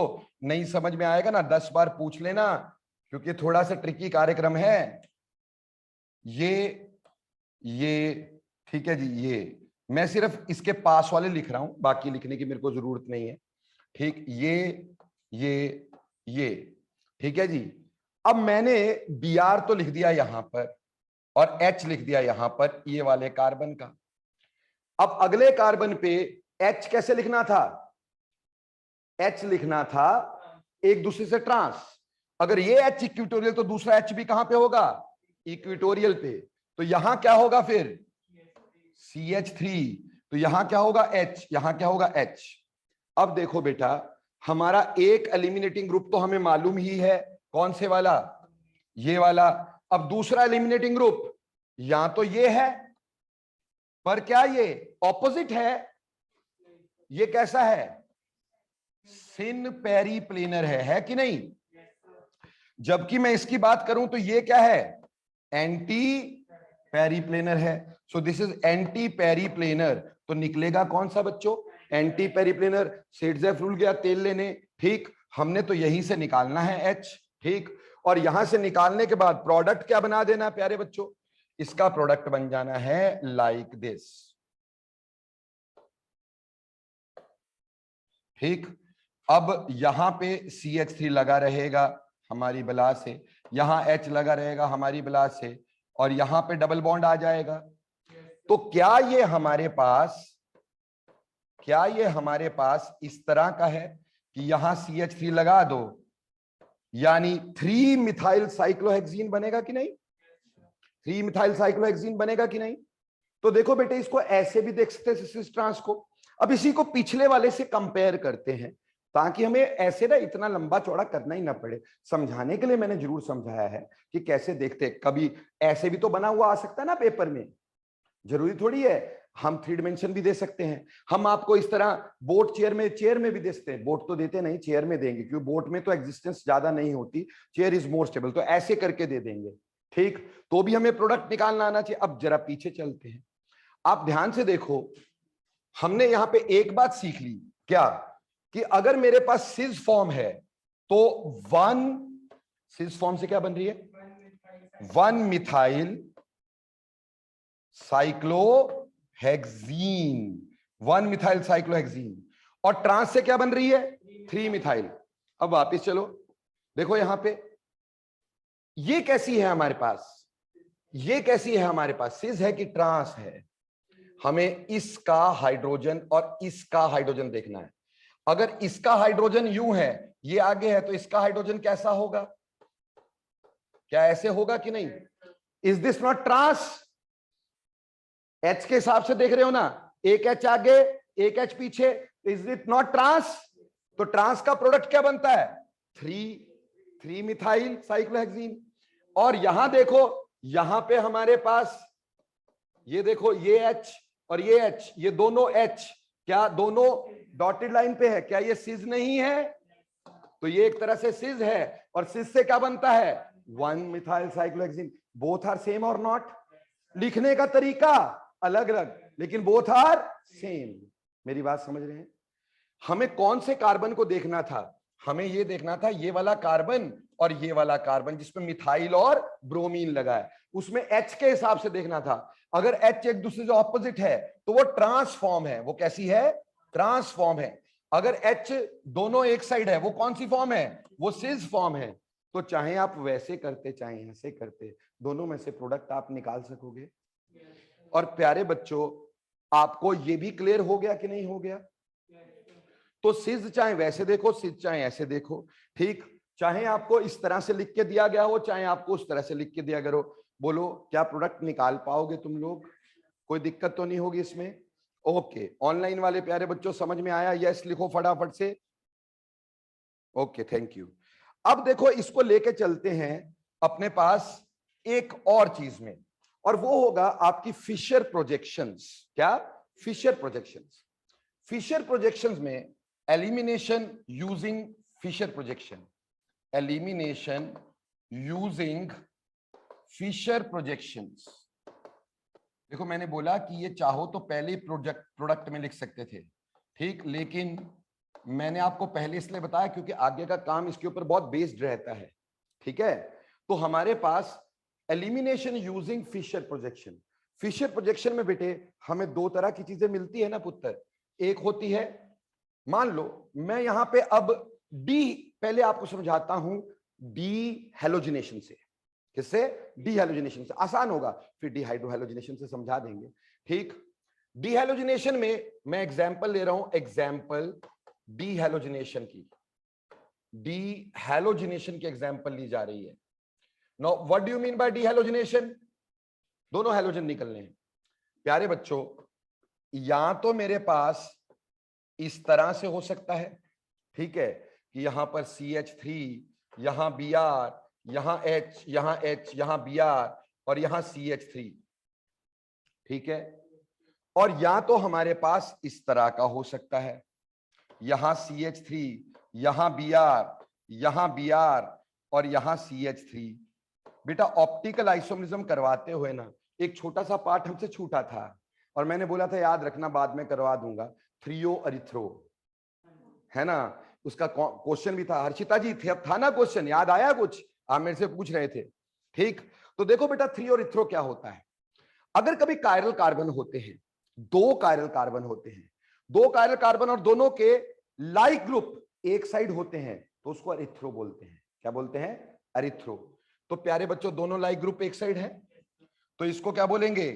नहीं समझ में आएगा ना, 10 बार पूछ लेना, क्योंकि थोड़ा सा ट्रिकी कार्यक्रम है ये। ठीक है जी, ये मैं सिर्फ इसके पास वाले लिख रहा हूं, बाकी लिखने की मेरे को जरूरत नहीं है। ठीक, ये ठीक है जी। अब मैंने Br तो लिख दिया यहां पर और H लिख दिया यहां पर, ये वाले कार्बन का। अब अगले कार्बन पे H कैसे लिखना था? H लिखना था एक दूसरे से ट्रांस। अगर ये H इक्विटोरियल तो दूसरा H भी कहां पे होगा? इक्विटोरियल पे। तो यहां क्या होगा फिर? CH3। तो यहां क्या होगा? H। यहां क्या होगा? H। अब देखो बेटा, हमारा एक एलिमिनेटिंग ग्रुप तो हमें मालूम ही है, कौन से वाला? ये वाला। अब दूसरा एलिमिनेटिंग ग्रुप या तो ये है, पर क्या ये ऑपोजिट है? ये कैसा है? सिन पेरी प्लेनर है कि नहीं? जबकि मैं इसकी बात करूं तो ये क्या है? एंटी पेरी प्लेनर है। So this is anti periplanar. तो निकलेगा कौन सा बच्चों? Anti periplanar. Saytzeff rule गया तेल लेने। ठीक, हमने तो यहीं से निकालना है H। ठीक, और यहां से निकालने के बाद प्रोडक्ट क्या बना देना प्यारे बच्चों? इसका प्रोडक्ट बन जाना है लाइक दिस। ठीक, अब यहां पे CH3 लगा रहेगा हमारी बला से, यहां H लगा रहेगा हमारी बला से, और यहां पे डबल बॉन्ड आ जाएगा। तो क्या ये हमारे पास इस तरह का है कि यहां CH3 लगा दो, यानी 3 मिथाइल साइक्लोहेक्सीन बनेगा कि नहीं? 3 मिथाइल साइक्लोहेक्सीन बनेगा कि नहीं? तो देखो बेटे, इसको ऐसे भी देख सकते हैं सिस ट्रांस को। अब इसी को पिछले वाले से कंपेयर करते हैं, ताकि हमें ऐसे ना इतना लंबा चौड़ा करना ही ना पड़े। समझाने के लिए मैंने जरूर समझाया है कि कैसे देखते। कभी ऐसे भी तो बना हुआ आ सकता है ना पेपर में, जरूरी थोड़ी है। हम 3 डिमेंशन भी दे सकते हैं। हम आपको इस तरह बोट चेयर में भी दे सकते हैं। बोट तो देते नहीं, चेयर में देंगे, क्योंकि बोट में तो एग्जिस्टेंस ज्यादा नहीं होती, चेयर इज मोर स्टेबल, तो ऐसे करके दे देंगे। ठीक, तो भी हमें प्रोडक्ट निकालना आना चाहिए। अब जरा पीछे चलते हैं, आप ध्यान से देखो। हमने यहां पे एक बात सीख ली, क्या? कि अगर मेरे पास सिज फॉर्म है तो 1 सिज फॉर्म से क्या बन रही है? 1 मिथाइल साइक्लोहेक्सीन। 1 methyl cyclohexene. और ट्रांस से क्या बन रही है? 3 मिथाइल। अब वापस चलो, देखो यहां पे ये कैसी है हमारे पास? ये कैसी है हमारे पास? सिज है कि ट्रांस है? हमें इसका हाइड्रोजन और इसका हाइड्रोजन देखना है। अगर इसका हाइड्रोजन यूं है, ये आगे है, तो इसका हाइड्रोजन कैसा होगा? क्या ऐसे होगा कि नहीं? Is this not trans? H के हिसाब से देख रहे हो ना, एक H आगे एक H पीछे, इज इट नॉट ट्रांस? तो ट्रांस का प्रोडक्ट क्या बनता है? 3 मिथाइल साइक्लोहेक्सीन। और यहां देखो, यहां पे हमारे पास ये देखो, ये H और ये H, ये दोनों H क्या दोनों डॉटेड लाइन पे है? क्या ये सिज नहीं है? तो ये एक तरह से सिज है, और सिज से क्या बनता है? 1 methyl cyclohexene. Both are same और नॉट? लिखने का तरीका अलग अलग, लेकिन बोथ आर सेम। मेरी बात समझ रहे हैं? हमें कौन से कार्बन को देखना था? हमें ये देखना था ये वाला कार्बन और ये वाला कार्बन जिसमें मिथाइल और ब्रोमीन लगा है, उसमें H के हिसाब से देखना था। अगर H एक दूसरे से ऑपोजिट है तो वो ट्रांसफॉर्म है। वो कैसी है? ट्रांसफॉर्म है। अगर H दोनों एक साइड है, वो कौन सी फॉर्म है? वो सिज फॉर्म है। तो चाहे आप वैसे करते चाहे ऐसे करते, दोनों में से प्रोडक्ट आप निकाल सकोगे। और प्यारे बच्चों, आपको ये भी क्लियर हो गया कि नहीं हो गया? तो सिज चाहे वैसे देखो, सिज चाहे ऐसे देखो। ठीक, चाहे आपको इस तरह से लिख के दिया गया हो, चाहे आपको उस तरह से लिख के दिया गया हो। बोलो क्या प्रोडक्ट निकाल पाओगे तुम लोग? कोई दिक्कत तो नहीं होगी इसमें? ओके, ऑनलाइन वाले प्यारे बच्चों समझ में आया? यस लिखो फटाफट से। Okay, thank you. अब देखो इसको लेके चलते हैं अपने पास एक और चीज में, और वो होगा आपकी फिशर प्रोजेक्शंस। क्या? Fischer projections. फिशर प्रोजेक्शंस में elimination using Fischer projection, elimination using Fischer projections. देखो मैंने बोला कि ये चाहो तो पहले प्रोडक्ट में लिख सकते थे, ठीक, लेकिन मैंने आपको पहले इसलिए बताया क्योंकि आगे का काम इसके ऊपर बहुत बेस्ड रहता है, ठीक है। तो हमारे पास elimination using Fischer projection, Fischer projection में बेटे हमें दो तरह की चीजें मिलती है ना पुत्र। एक होती है, मान लो मैं यहां पे अब डी, पहले आपको समझाता हूं, डी हैलोजिनेशन से। किससे? डीहैलोजिनेशन से। आसान होगा, फिर डिहाइड्रोहैलोजिनेशन से समझा देंगे, ठीक। डीहैलोजिनेशन में मैं एग्जांपल ले रहा हूं, एग्जांपल डीहैलोजिनेशन की, डीहैलोजिनेशन की एग्जांपल ली जा रही है। Now what do you mean by dehalogenation? दोनों हैलोजन निकलने हैं प्यारे बच्चों। या तो मेरे पास इस तरह से हो सकता है, ठीक है, कि यहां पर CH3, यहां Br, यहां H, यहां H, यहां Br और यहां CH3, ठीक है। और या तो हमारे पास इस तरह का हो सकता है, यहां CH3, यहां Br, यहां Br और यहां CH3। बेटा ऑप्टिकल आइसोमरिज्म करवाते हुए ना एक छोटा सा पार्ट हमसे छूटा था, और मैंने बोला था याद रखना बाद में करवा दूंगा, थ्रियो अरिथ्रो, है ना। उसका क्वेश्चन भी था, हर्षिता जी था ना क्वेश्चन, याद आया कुछ? आप मेरे से पूछ रहे थे, ठीक। तो देखो बेटा थ्रियो और इथ्रो क्या होता है। अगर कभी कायरल कार्बन होते हैं, दो कायरल कार्बन होते हैं, दो कायरल कार्बन और दोनों के लाइक ग्रुप एक साइड होते हैं, तो उसको अरिथ्रो बोलते हैं। क्या बोलते हैं? अरिथ्रो। तो प्यारे बच्चों दोनों लाइक ग्रुप एक साइड है, तो इसको क्या बोलेंगे?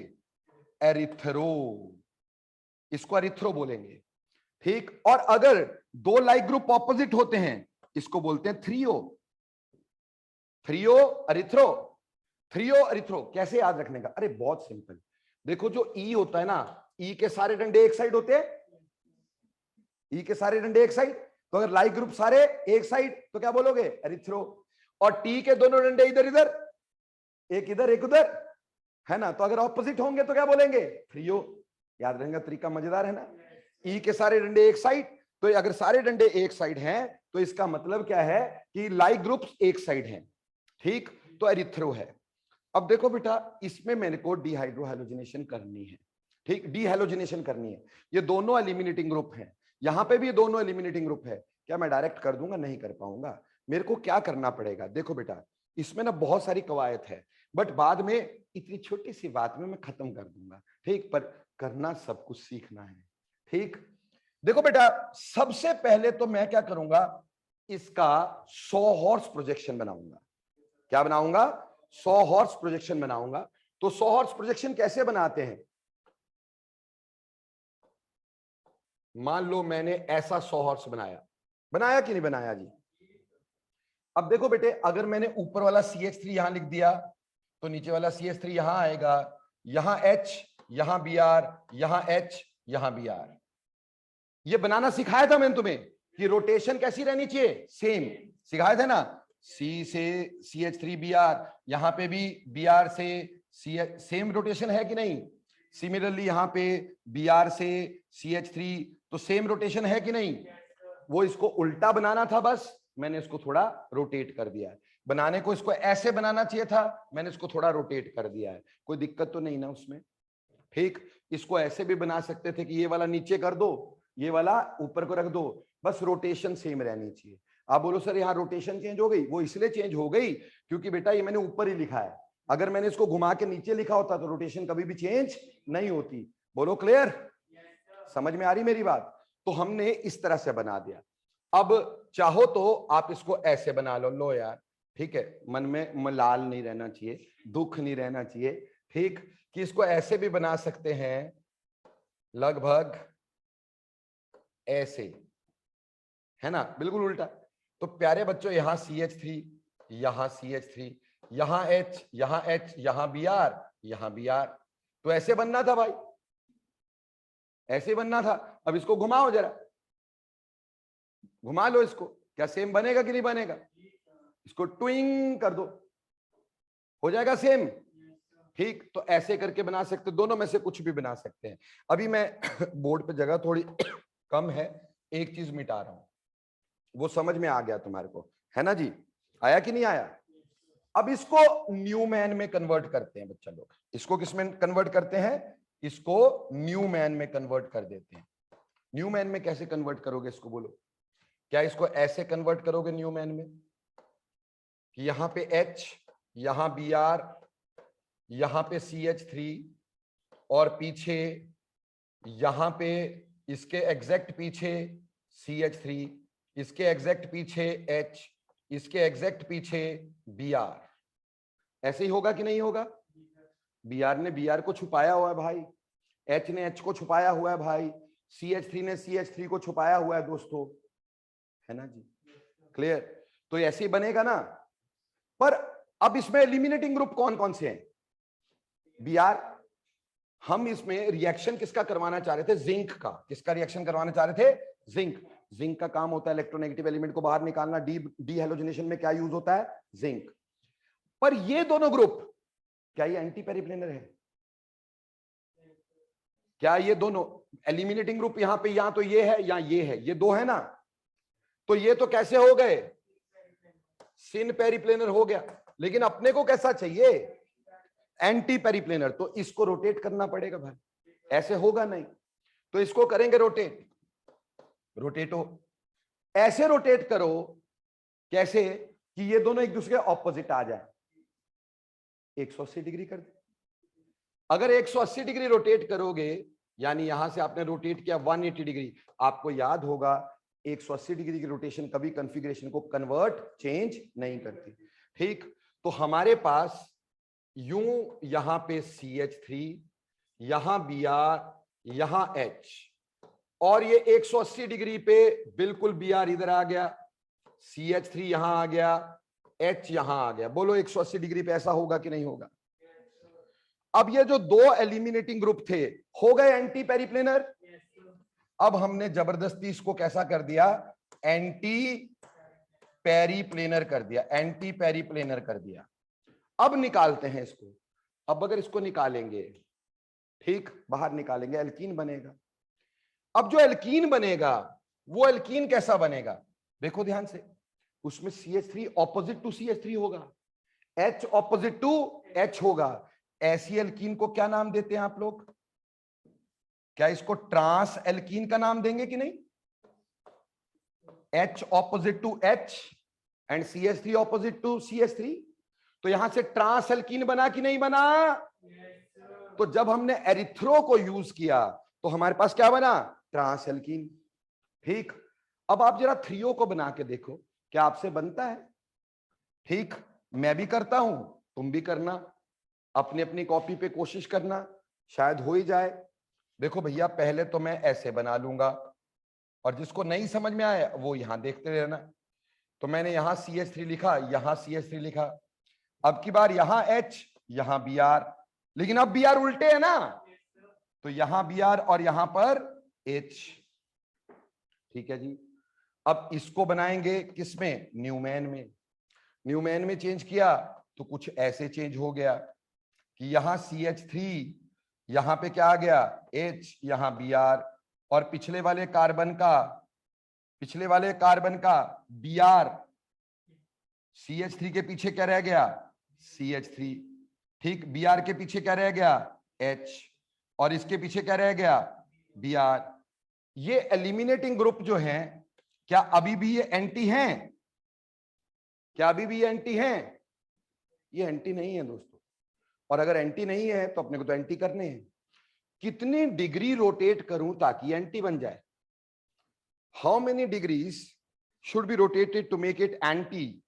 एरिथ्रो। इसको अरिथ्रो बोलेंगे, ठीक। और अगर दो लाइक ग्रुप ऑपोजिट होते हैं, इसको बोलते हैं threo. Threo erythro, threo erythro. कैसे याद रखने का? अरे बहुत सिंपल, देखो जो ई होता है ना, ई के सारे डंडे एक साइड होते हैं, ई के सारे डंडे एक साइड, तो अगर लाइक ग्रुप सारे एक साइड तो क्या बोलोगे? अरिथ्रो। और टी के दोनों डंडे इधर इधर, एक इधर एक उधर, है ना, तो अगर ऑपोजिट होंगे तो क्या बोलेंगे? थ्रियो। याद रहेगा तरीका? मजेदार है ना। ई के सारे डंडे एक साइड, तो अगर सारे डंडे एक साइड हैं तो इसका मतलब क्या है कि लाइक ग्रुप्स एक साइड हैं, ठीक, तो एरिथ्रो है। अब देखो बेटा इसमें मेरे को डीहाइड्रोहैलोजिनेशन करनी है, ठीक, डीहैलोजिनेशन करनी है। ये दोनों एलिमिनेटिंग ग्रुप हैं, यहां पे भी ये दोनों एलिमिनेटिंग ग्रुप है। क्या मैं डायरेक्ट कर दूंगा? नहीं कर पाऊंगा। मेरे को क्या करना पड़ेगा? देखो बेटा इसमें ना बहुत सारी कवायद है, बट बाद में इतनी छोटी सी बात में मैं खत्म कर दूंगा, ठीक, पर करना सब कुछ सीखना है, ठीक। देखो बेटा सबसे पहले तो मैं क्या करूंगा, इसका 100 हॉर्स प्रोजेक्शन बनाऊंगा। क्या बनाऊंगा? 100 हॉर्स प्रोजेक्शन बनाऊंगा। तो 100 हॉर्स प्रोजेक्शन कैसे बनाते हैं? मान लो मैंने ऐसा 100 हॉर्स बनाया, बनाया कि नहीं बनाया जी? अब देखो बेटे अगर मैंने ऊपर वाला CH3 यहां लिख दिया तो नीचे वाला CH3 यहां आएगा, यहां H, यहां Br, यहां H, यहां Br। ये बनाना सिखाया था मैंने तुम्हें कि रोटेशन कैसी रहनी चाहिए, सेम सिखाया था ना। C से CH3Br, यहां पे भी Br से सेम रोटेशन है कि नहीं? सिमिलरली यहां पे Br से CH3, तो सेम रोटेशन है कि नहीं? वो इसको उल्टा बनाना था, बस मैंने इसको थोड़ा रोटेट कर दिया है। बनाने को इसको ऐसे बनाना चाहिए था, मैंने इसको थोड़ा रोटेट कर दिया है। कोई दिक्कत तो नहीं ना उसमें, ठीक। इसको ऐसे भी बना सकते थे कि ये वाला नीचे कर दो, ये वाला ऊपर को रख दो, बस रोटेशन सेम रहनी चाहिए। आप बोलो सर यहाँ रोटेशन चेंज हो गई, वो इसलिए चेंज हो गई क्योंकि बेटा ये मैंने ऊपर ही लिखा है, अगर मैंने इसको घुमा के नीचे लिखा होता तो रोटेशन कभी भी चेंज नहीं होती। बोलो क्लियर? समझ में आ रही मेरी बात? तो हमने इस तरह से बना दिया। अब चाहो तो आप इसको ऐसे बना लो, लो यार, ठीक है, मन में मलाल नहीं रहना चाहिए, दुख नहीं रहना चाहिए, ठीक, कि इसको ऐसे भी बना सकते हैं, लगभग ऐसे, है ना, बिल्कुल उल्टा। तो प्यारे बच्चों यहां CH3, यहां CH3, यहां H, यहां H, यहां Br, यहां Br। तो ऐसे बनना था भाई, ऐसे बनना था। अब इसको घुमाओ जरा, घुमा लो इसको, क्या सेम बनेगा कि नहीं बनेगा? इसको ट्विंग कर दो, हो जाएगा सेम। ठीक, तो ऐसे करके बना सकते, दोनों में से कुछ भी बना सकते हैं। अभी मैं बोर्ड पे जगह थोड़ी कम है, एक चीज मिटा रहा हूं, वो समझ में आ गया तुम्हारे को, है ना जी? आया कि नहीं आया? अब इसको न्यूमैन में कन्वर्ट करते हैं बच्चा लोग। इसको किस में कन्वर्ट करते हैं? इसको न्यूमैन में कन्वर्ट कर देते हैं। न्यूमैन में कैसे कन्वर्ट करोगे इसको बोलो? क्या इसको ऐसे कन्वर्ट करोगे न्यूमैन में कि यहां पे H, यहां Br, यहां पे CH3 और पीछे यहां पे इसके एग्जैक्ट पीछे CH3, इसके एग्जैक्ट पीछे H, इसके एग्जैक्ट पीछे Br। ऐसे ही होगा कि नहीं होगा? Br ने Br को छुपाया हुआ है भाई, H ने H को छुपाया हुआ है भाई, CH3 ने CH3 को छुपाया हुआ है दोस्तों, है ना जी? क्लियर? तो ऐसे ही बनेगा ना। पर अब इसमें एलिमिनेटिंग ग्रुप कौन कौन से हैं? Br। हम इसमें रिएक्शन किसका करवाना चाह रहे थे? जिंक का। किसका रिएक्शन करवाना चाह रहे थे? जिंक। जिंक का काम होता है इलेक्ट्रोनेगेटिव एलिमेंट को बाहर निकालना। डी हैलोजिनेशन में क्या यूज होता है? जिंक। पर ये दोनों ग्रुप, क्या ये एंटी पेरिप्लेनर है? क्या ये दोनों एलिमिनेटिंग ग्रुप, यहां पे, यहां तो ये है, यहां ये है, ये दो है ना, तो ये तो कैसे हो गए? सिन पेरिप्लेनर हो गया। लेकिन अपने को कैसा चाहिए? एंटी पेरिप्लेनर। तो इसको रोटेट करना पड़ेगा भाई, ऐसे होगा नहीं। तो इसको करेंगे रोटेट, रोटेटो। ऐसे रोटेट करो, कैसे कि ये दोनों एक दूसरे के ऑपोजिट आ जाए। 180 डिग्री कर दे। अगर 180 डिग्री रोटेट करोगे, यानी यहां से आपने रोटेट किया 180 डिग्री, आपको याद होगा 180 डिग्री की रोटेशन कभी कॉन्फ़िगरेशन को कन्वर्ट, चेंज नहीं करती। ठीक, तो हमारे पास यूं यहां पे CH3, यहां Br, यहां H, और ये 180 डिग्री पे बिल्कुल Br इधर आ गया, CH3 यहां आ गया, H यहां आ गया। बोलो 180 डिग्री पे ऐसा होगा कि नहीं होगा? अब ये जो दो एलिमिनेटिंग ग्रुप थे, हो गए एंटी पेरिप्लेनर। अब हमने जबरदस्ती इसको कैसा कर दिया? एंटी पेरिप्लेनर कर दिया, एंटी पेरिप्लेनर कर दिया। अब निकालते हैं इसको। अब अगर इसको निकालेंगे, ठीक, बाहर निकालेंगे, एल्कीन बनेगा। अब जो एल्कीन बनेगा, वो एल्कीन कैसा बनेगा? देखो ध्यान से, उसमें CH3 ऑपोजिट टू CH3 होगा, H ऑपोजिट टू H होगा। ऐसी एल्कीन को क्या नाम देते हैं आप लोग? क्या इसको ट्रांस एल्कीन का नाम देंगे कि नहीं? H opposite to H and CH3 opposite to CH3। तो यहां से ट्रांस एल्कीन बना कि नहीं बना? तो जब हमने एरिथ्रो को यूज किया तो हमारे पास क्या बना? Trans alkene. ठीक, अब आप जरा थ्रियो को बना के देखो, क्या आपसे बनता है? ठीक, मैं भी करता हूं, तुम भी करना, अपनी अपनी कॉपी पे कोशिश करना, शायद हो ही जाए। देखो भैया, पहले तो मैं ऐसे बना लूंगा, और जिसको नहीं समझ में आया वो यहां देखते रहना। तो मैंने यहां CH3 लिखा, यहां CH3 लिखा। अब की बार यहां H, यहां Br, लेकिन अब Br उल्टे है ना, तो यहां Br और यहां पर H। ठीक है जी। अब इसको बनाएंगे किसमें? न्यूमैन में। न्यूमैन में चेंज किया तो कुछ ऐसे चेंज हो गया कि यहां CH3, यहां पे क्या आ गया? H, यहां Br, और पिछले वाले कार्बन का Br, CH3 के पीछे क्या रह गया? CH3। ठीक, Br के पीछे क्या रह गया? H, और इसके पीछे क्या रह गया? Br। ये एलिमिनेटिंग ग्रुप जो हैं, क्या अभी भी ये एंटी हैं? क्या अभी भी ये एंटी हैं? ये एंटी नहीं है दोस्तों। और अगर एंटी नहीं है तो अपने को तो एंटी करने हैं। कितनी डिग्री रोटेट करूं ताकि एंटी बन जाए? How many degrees should be rotated to make it anti?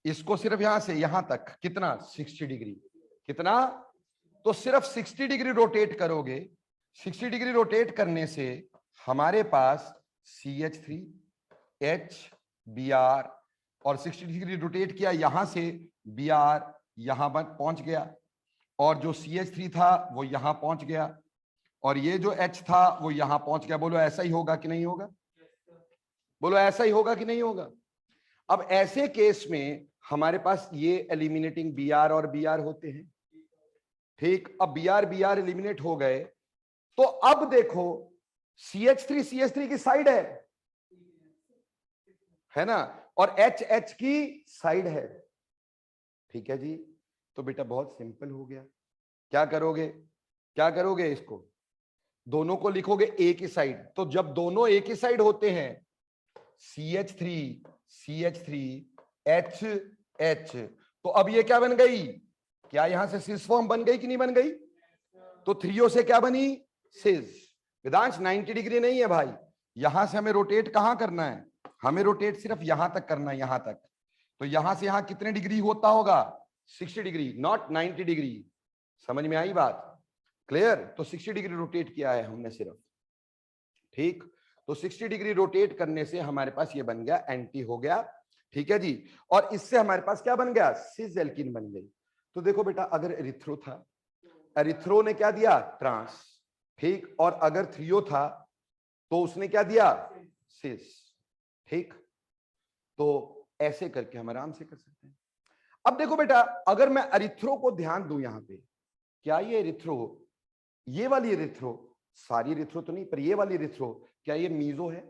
इसको सिर्फ यहां से यहां तक कितना? 60 डिग्री। कितना? तो सिर्फ 60 डिग्री रोटेट करोगे, 60 डिग्री रोटेट करने से हमारे पास CH3 H Br और 60 डिग्री रोटेट किया यहां से Br यहां पर पहुंच गया और जो CH3 था वो यहां पहुंच गया और ये जो H था वो यहां पहुंच गया। बोलो ऐसा ही होगा कि नहीं होगा? बोलो ऐसा ही होगा कि नहीं होगा? अब ऐसे केस में हमारे पास ये एलिमिनेटिंग Br और Br होते हैं। ठीक, अब Br एलिमिनेट हो गए तो अब देखो CH3 की साइड है ना, और H की साइड है। ठीक है जी, तो बेटा बहुत सिंपल हो गया। क्या करोगे इसको दोनों को लिखोगे एक ही साइड। तो जब दोनों एक ही साइड होते हैं CH3 H तो अब ये क्या बन गई? क्या यहां से सिस फॉर्म बन गई कि नहीं बन गई? तो 3O से क्या बनी? सिस। वेदांश 90 डिग्री नहीं है भाई, यहां से हमें रोटेट कहां करना है? हमें रोटेट सिर्फ यहां तक करना है, यहां तक। तो यहां से यहां कितने डिग्री होता होगा? 60 डिग्री, नॉट 90 डिग्री। समझ में आई बात? क्लियर? तो 60 डिग्री रोटेट किया है हमने सिर्फ। ठीक, तो 60 डिग्री रोटेट करने से हमारे पास ये बन गया एंटी हो गया। ठीक है जी, और इससे हमारे पास क्या बन गया? सिस एल्कीन बन गई। तो देखो बेटा, अगर एरिथ्रो था, एरिथ्रो ने क्या दिया? ट्रांस। ठीक, और अगर 3O था तो उसने क्या दिया? सिस। ठीक, तो ऐसे करके हम आराम से कर सकते हैं। अब देखो बेटा, अगर मैं एरिथ्रो को ध्यान दूं यहां पे, क्या ये एरिथ्रो, ये वाली एरिथ्रो, सारी एरिथ्रो तो नहीं पर ये वाली एरिथ्रो, क्या ये मीजो है?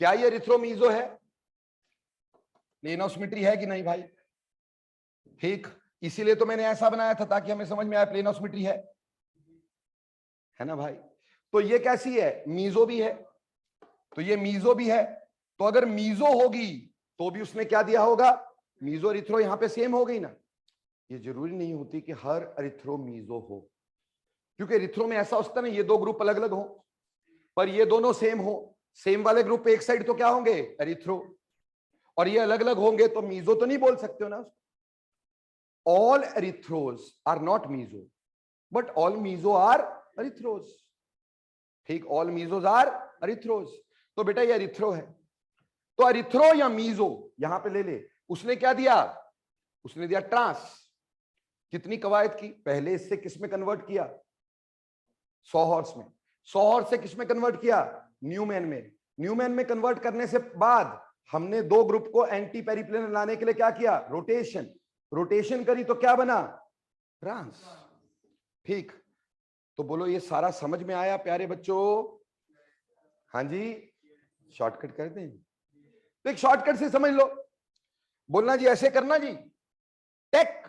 क्या ये एरिथ्रो मीजो है? प्लेन ऑफ सिमेट्री है कि नहीं भाई? ठीक, इसीलिए तो मैंने ऐसा बनाया था ताकि हमें समझ में आए प्लेन ऑफ सिमेट्री है ना भाई? तो ये कैसी है? मीजो भी है। तो ये मीजो भी है, तो अगर मीजो होगी तो भी उसने क्या दिया होगा? मीजो एरिथ्रो यहां पे सेम हो गई ना। ये जरूरी नहीं होती कि हर एरिथ्रो मीजो हो, क्योंकि एरिथ्रो में ऐसा होता है ना, ये दो ग्रुप अलग अलग हो पर ये दोनों सेम हो। सेम वाले ग्रुप पे एक साइड तो क्या होंगे? एरिथ्रो, और ये अलग अलग होंगे तो मीजो तो नहीं बोल सकते हो ना। All erythrose are not meso but all meso are erythrose. ठीक, ऑल मीजोज आर एरिथ्रोज। तो बेटा ये एरिथ्रो है, तो एरिथ्रो या मीजो यहां पे ले ले। उसने क्या दिया? उसने दिया ट्रांस। कितनी कवायद की? पहले इससे किस में कन्वर्ट किया? 100 हॉर्स में। 100 हॉर्स से किस में कन्वर्ट किया? न्यूमैन में। न्यूमैन में कन्वर्ट करने से बाद हमने दो ग्रुप को एंटी पेरिप्लेनर लाने के लिए क्या किया? रोटेशन। रोटेशन करी तो क्या बना? ट्रांस। ठीक, तो बोलो ये सारा समझ में आया प्यारे बच्चों? हाँ जी, शॉर्टकट कर दें तो एक शॉर्टकट से समझ लो। बोलना जी ऐसे करना जी, टेक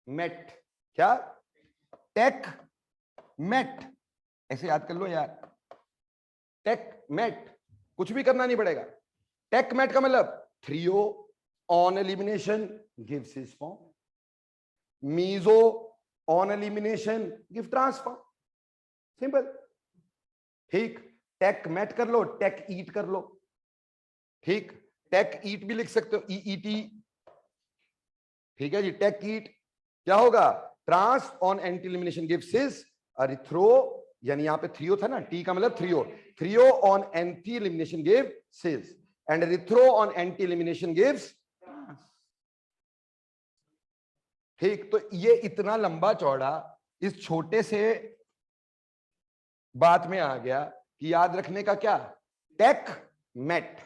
मेट। क्या? टेक मेट, ऐसे याद कर लो यार। टेक मेट, कुछ भी करना नहीं पड़ेगा। टेक मेट का मतलब 3O on elimination gives cis form, meso on elimination give trans form, simple. ठीक, टेक मेट कर लो, टेक ईट कर लो। ठीक, टेक ईट भी लिख सकते हो, EET। ठीक है जी, टेक ईट क्या होगा? Trans on anti elimination give cis erythro, यानी यहां पे 3O था ना, T का मतलब 3O on anti elimination give cis and erythro on anti elimination gives trans. ठीक, तो ये इतना लंबा चौड़ा इस छोटे से बात में आ गया कि याद रखने का क्या? Take met,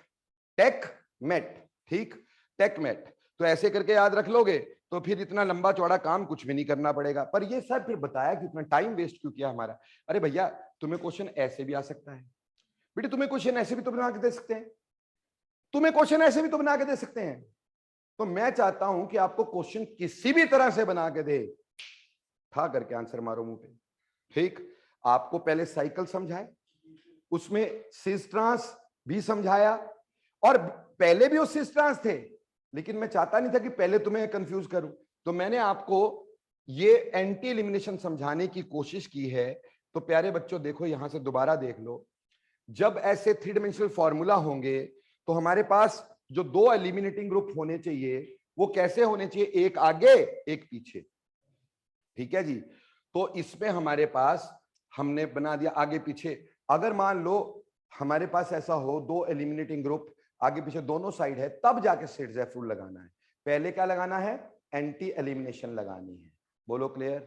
take met. ठीक, टेक मेट, तो ऐसे करके याद रख लोगे तो फिर इतना लंबा चौड़ा काम कुछ भी नहीं करना पड़ेगा। पर ये सर फिर बताया कि इतना टाइम वेस्ट क्यों किया हमारा? अरे भैया, तुम्हें क्वेश्चन ऐसे भी आ सकता है बेटे, तुम्हें क्वेश्चन ऐसे भी तो बना के दे सकते हैं, तुम्हें क्वेश्चन ऐसे भी तो बना के दे सकते हैं। तो मैं चाहता हूं कि आपको क्वेश्चन किसी भी तरह से बना के दे, ठा करके आंसर मारो मुंह पे। ठीक, आपको पहले साइकिल समझाए, उसमें सिस ट्रांस भी समझाया, और पहले भी वो सिस ट्रांस थे, लेकिन मैं चाहता नहीं था कि पहले तुम्हें कंफ्यूज करूं, तो मैंने आपको ये एंटी एलिमिनेशन समझाने की कोशिश की है। तो प्यारे बच्चों देखो, यहां से दोबारा देख लो, जब ऐसे 3 डायमेंशनल फॉर्मूला होंगे तो हमारे पास जो दो एलिमिनेटिंग ग्रुप होने चाहिए वो कैसे होने चाहिए? एक आगे एक पीछे। ठीक है जी, तो इसमें हमारे पास हमने बना दिया आगे पीछे। अगर मान लो हमारे पास ऐसा हो, दो एलिमिनेटिंग ग्रुप आगे पीछे दोनों साइड है, तब जाके सिरजेफ रूल लगाना है। पहले क्या लगाना है? एंटी एलिमिनेशन लगानी है। बोलो क्लियर?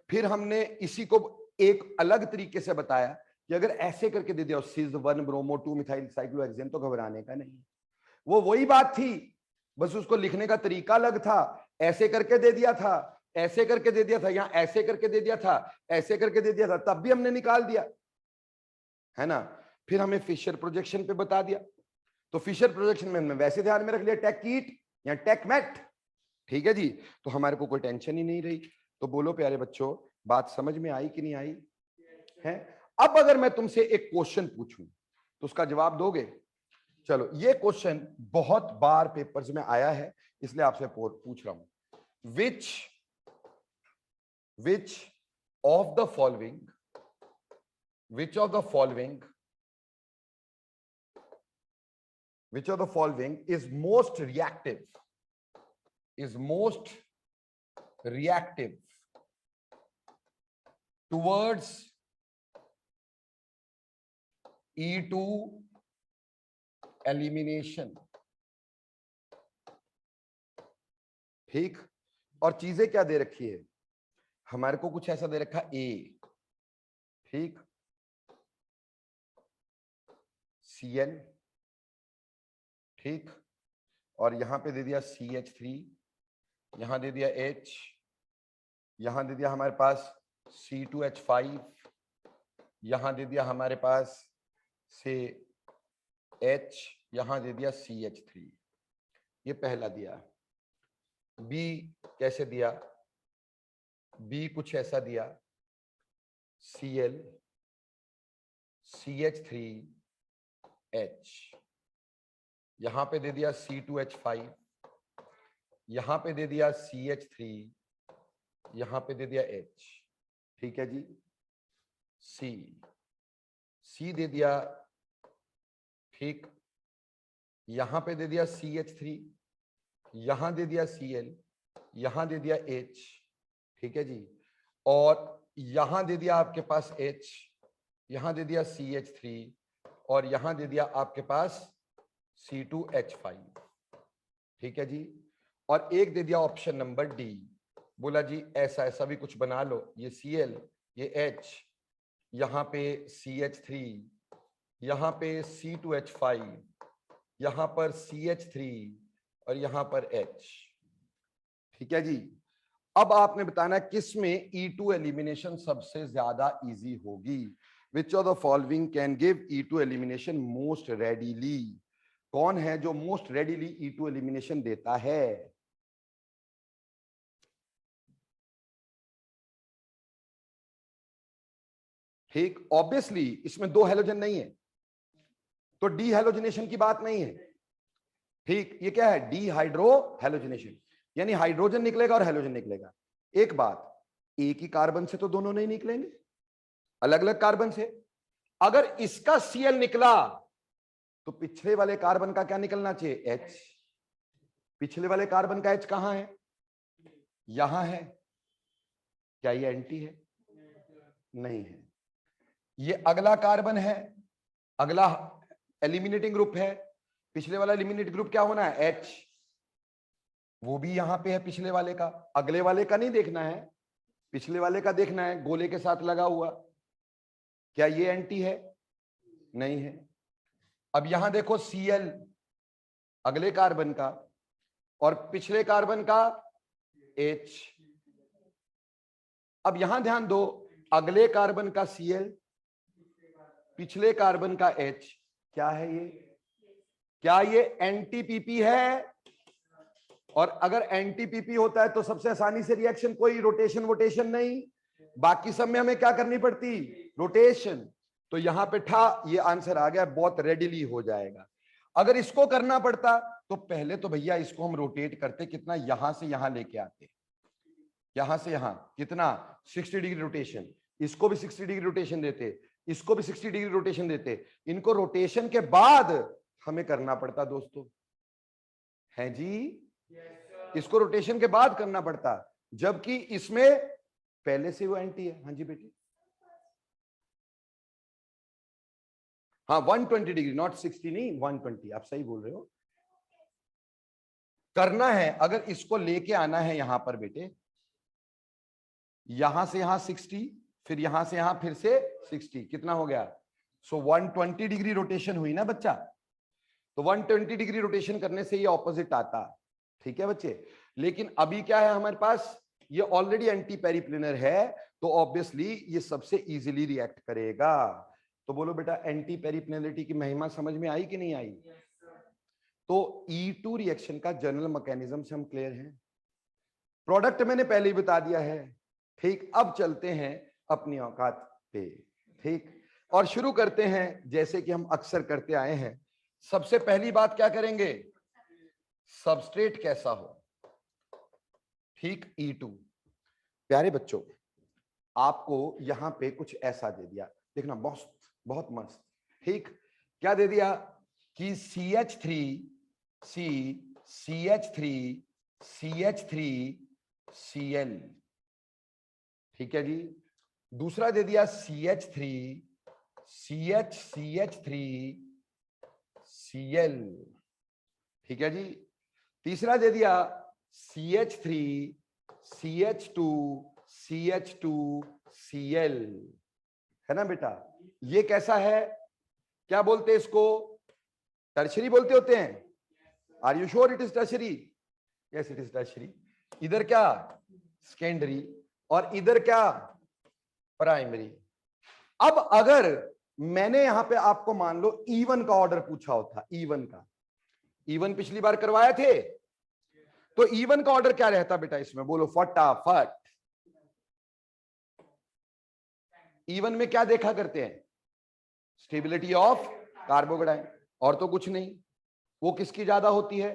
फिर हमने इसी को एक अलग तरीके से बताया कि अगर ऐसे करके दे दिया सिज 1 ब्रोमो 2 मिथाइल साइक्लोहेक्सेन, तो घबराने का नहीं। वो वही बात थी, बस उसको लिखने का तरीका अलग था। ऐसे करके दे दिया था, ऐसे करके दे दिया था, या ऐसे करके दे दिया था, ऐसे करके दे दिया था, तब भी हमने निकाल दिया, है ना। फिर हमें फिशर प्रोजेक्शन पे बता दिया, तो फिशर प्रोजेक्शन में हमने वैसे ध्यान में रख लिया टेकईट या टेकमेट, ठीक है जी। तो हमारे को कोई टेंशन ही नहीं रही। तो बोलो प्यारे बच्चों, बात समझ में आई कि नहीं आई है? अब अगर मैं तुमसे एक क्वेश्चन पूछूं तो उसका जवाब दोगे? चलो, ये क्वेश्चन बहुत बार पेपर्स में आया है, इसलिए आपसे पूछ रहा हूं। Which of the following which of the following is most reactive towards E2 elimination? ठीक, और चीजें क्या दे रखी है हमारे को? कुछ ऐसा दे रखा ए, ठीक, Cl, ठीक, और यहां पे दे दिया CH3, यहां दे दिया H, यहां दे दिया हमारे पास C2H5, यहां दे दिया हमारे पास से H, यहां दे दिया CH3। ये पहला दिया। B कैसे दिया? B कुछ ऐसा दिया, Cl CH3 H, यहां पे दे दिया C2H5, यहां पे दे दिया CH3, यहां पे दे दिया H, ठीक है जी। C दे दिया, ठीक, यहां पे दे दिया CH3, यहां दे दिया Cl, यहां दे दिया H, ठीक है जी, और यहां दे दिया आपके पास H, यहां दे दिया CH3, और यहां दे दिया आपके पास C2H5, ठीक है जी। और एक दे दिया ऑप्शन नंबर डी, बोला जी ऐसा ऐसा भी कुछ बना लो, ये Cl, ये H, यहां पे CH3, यहां पे C2H5, यहां पर CH3, और यहां पर H, ठीक है जी। अब आपने बताना किस में E2 एलिमिनेशन सबसे ज्यादा इजी होगी। Which of the following can give E2 elimination most readily? कौन है जो मोस्ट रेडिली E2 एलिमिनेशन देता है? ठीक, ऑब्वियसली इसमें दो हेलोजन नहीं है, तो डी हेलोजिनेशन की बात नहीं है, ठीक। ये क्या है? डी हाइड्रो हेलोजिनेशन, यानी हाइड्रोजन निकलेगा और हेलोजन निकलेगा। एक बात, एक ही कार्बन से तो दोनों नहीं निकलेंगे, अलग अलग कार्बन से। अगर इसका Cl निकला तो पिछले वाले कार्बन का क्या निकलना चाहिए? H। पिछले वाले कार्बन का H कहां है? यहां है। क्या ये एंटी है? नहीं है। ये अगला कार्बन है, अगला एलिमिनेटिंग ग्रुप है। पिछले वाला एलिमिनेटिंग ग्रुप क्या होना है? H। वो भी यहां पे है पिछले वाले का, अगले वाले का नहीं देखना है, पिछले वाले का देखना है, गोले के साथ लगा हुआ। क्या ये एंटी है? नहीं है। अब यहां देखो Cl अगले कार्बन का, और पिछले कार्बन का H। अब यहां ध्यान दो, अगले कार्बन का Cl, पिछले कार्बन का H। क्या है ये? क्या ये एंटी-PP है? और अगर एंटी-PP होता है तो सबसे आसानी से रिएक्शन, कोई रोटेशन वोटेशन नहीं, बाकी सब में हमें क्या करनी पड़ती? रोटेशन। तो यहां पे ठा, ये आंसर आ गया, बहुत रेडिली हो जाएगा। अगर इसको करना पड़ता तो पहले तो भैया इसको हम रोटेट करते, कितना? यहां से यहां लेके आते, यहां से यहां, कितना? 60 डिग्री रोटेशन। इसको भी 60 डिग्री रोटेशन देते, इसको भी 60 डिग्री रोटेशन देते। इनको रोटेशन के बाद हमें करना पड़ता दोस्तों, है जी। इसको रोटेशन के बाद करना पड़ता, जबकि इसमें पहले से वो एंटी है। हाँ जी बेटी, हाँ 120 डिग्री, नॉट 60 नहीं, 120, आप सही बोल रहे हो। करना है, अगर इसको लेके आना है यहां पर बेटे, यहां से यहां 60, फिर यहां से यहां फिर से 60, कितना हो गया? सो 120 डिग्री रोटेशन हुई ना बच्चा। तो 120 डिग्री रोटेशन करने से ये ऑपोजिट आता, ठीक है बच्चे। लेकिन अभी क्या है हमारे पास, ये ऑलरेडी एंटी पेरिप्लेनर है, तो ऑब्वियसली ये सबसे इजीली रिएक्ट करेगा। तो बोलो बेटा, एंटी पेरिप्लेनरिटी की महिमा समझ में आई कि नहीं आई? तो E2 रिएक्शन का जनरल मैकेनिज्म से हम क्लियर हैं। प्रोडक्ट मैंने पहले ही बता दिया है, ठीक। अब चलते हैं अपनी औकात पे, ठीक, और शुरू करते हैं जैसे कि हम अक्सर करते आए हैं। सबसे पहली बात क्या करेंगे? सबस्ट्रेट कैसा हो, ठीक। E2, प्यारे बच्चों, आपको यहां पे कुछ ऐसा दे दिया, देखना बहुत बहुत मस्त, ठीक। क्या दे दिया कि CH3 CH3 Cl, ठीक है जी। दूसरा दे दिया CH3 CH3 Cl, ठीक है जी। तीसरा दे दिया CH3 CH2 Cl, है ना बेटा। ये कैसा है, क्या बोलते हैं इसको? टर्शरी बोलते होते हैं। Are you sure it is tertiary? Yes it is tertiary. इधर क्या? सेकेंडरी। और इधर क्या? प्राइमरी। अब अगर मैंने यहां पे आपको मान लो E1 का ऑर्डर पूछा होता, E1 का, E1 पिछली बार करवाए थे, तो E1 का ऑर्डर क्या रहता बेटा इसमें, बोलो फटाफट। E1 में क्या देखा करते हैं? स्टेबिलिटी ऑफ कार्बोकेटाइन, और तो कुछ नहीं। वो किसकी ज्यादा होती है?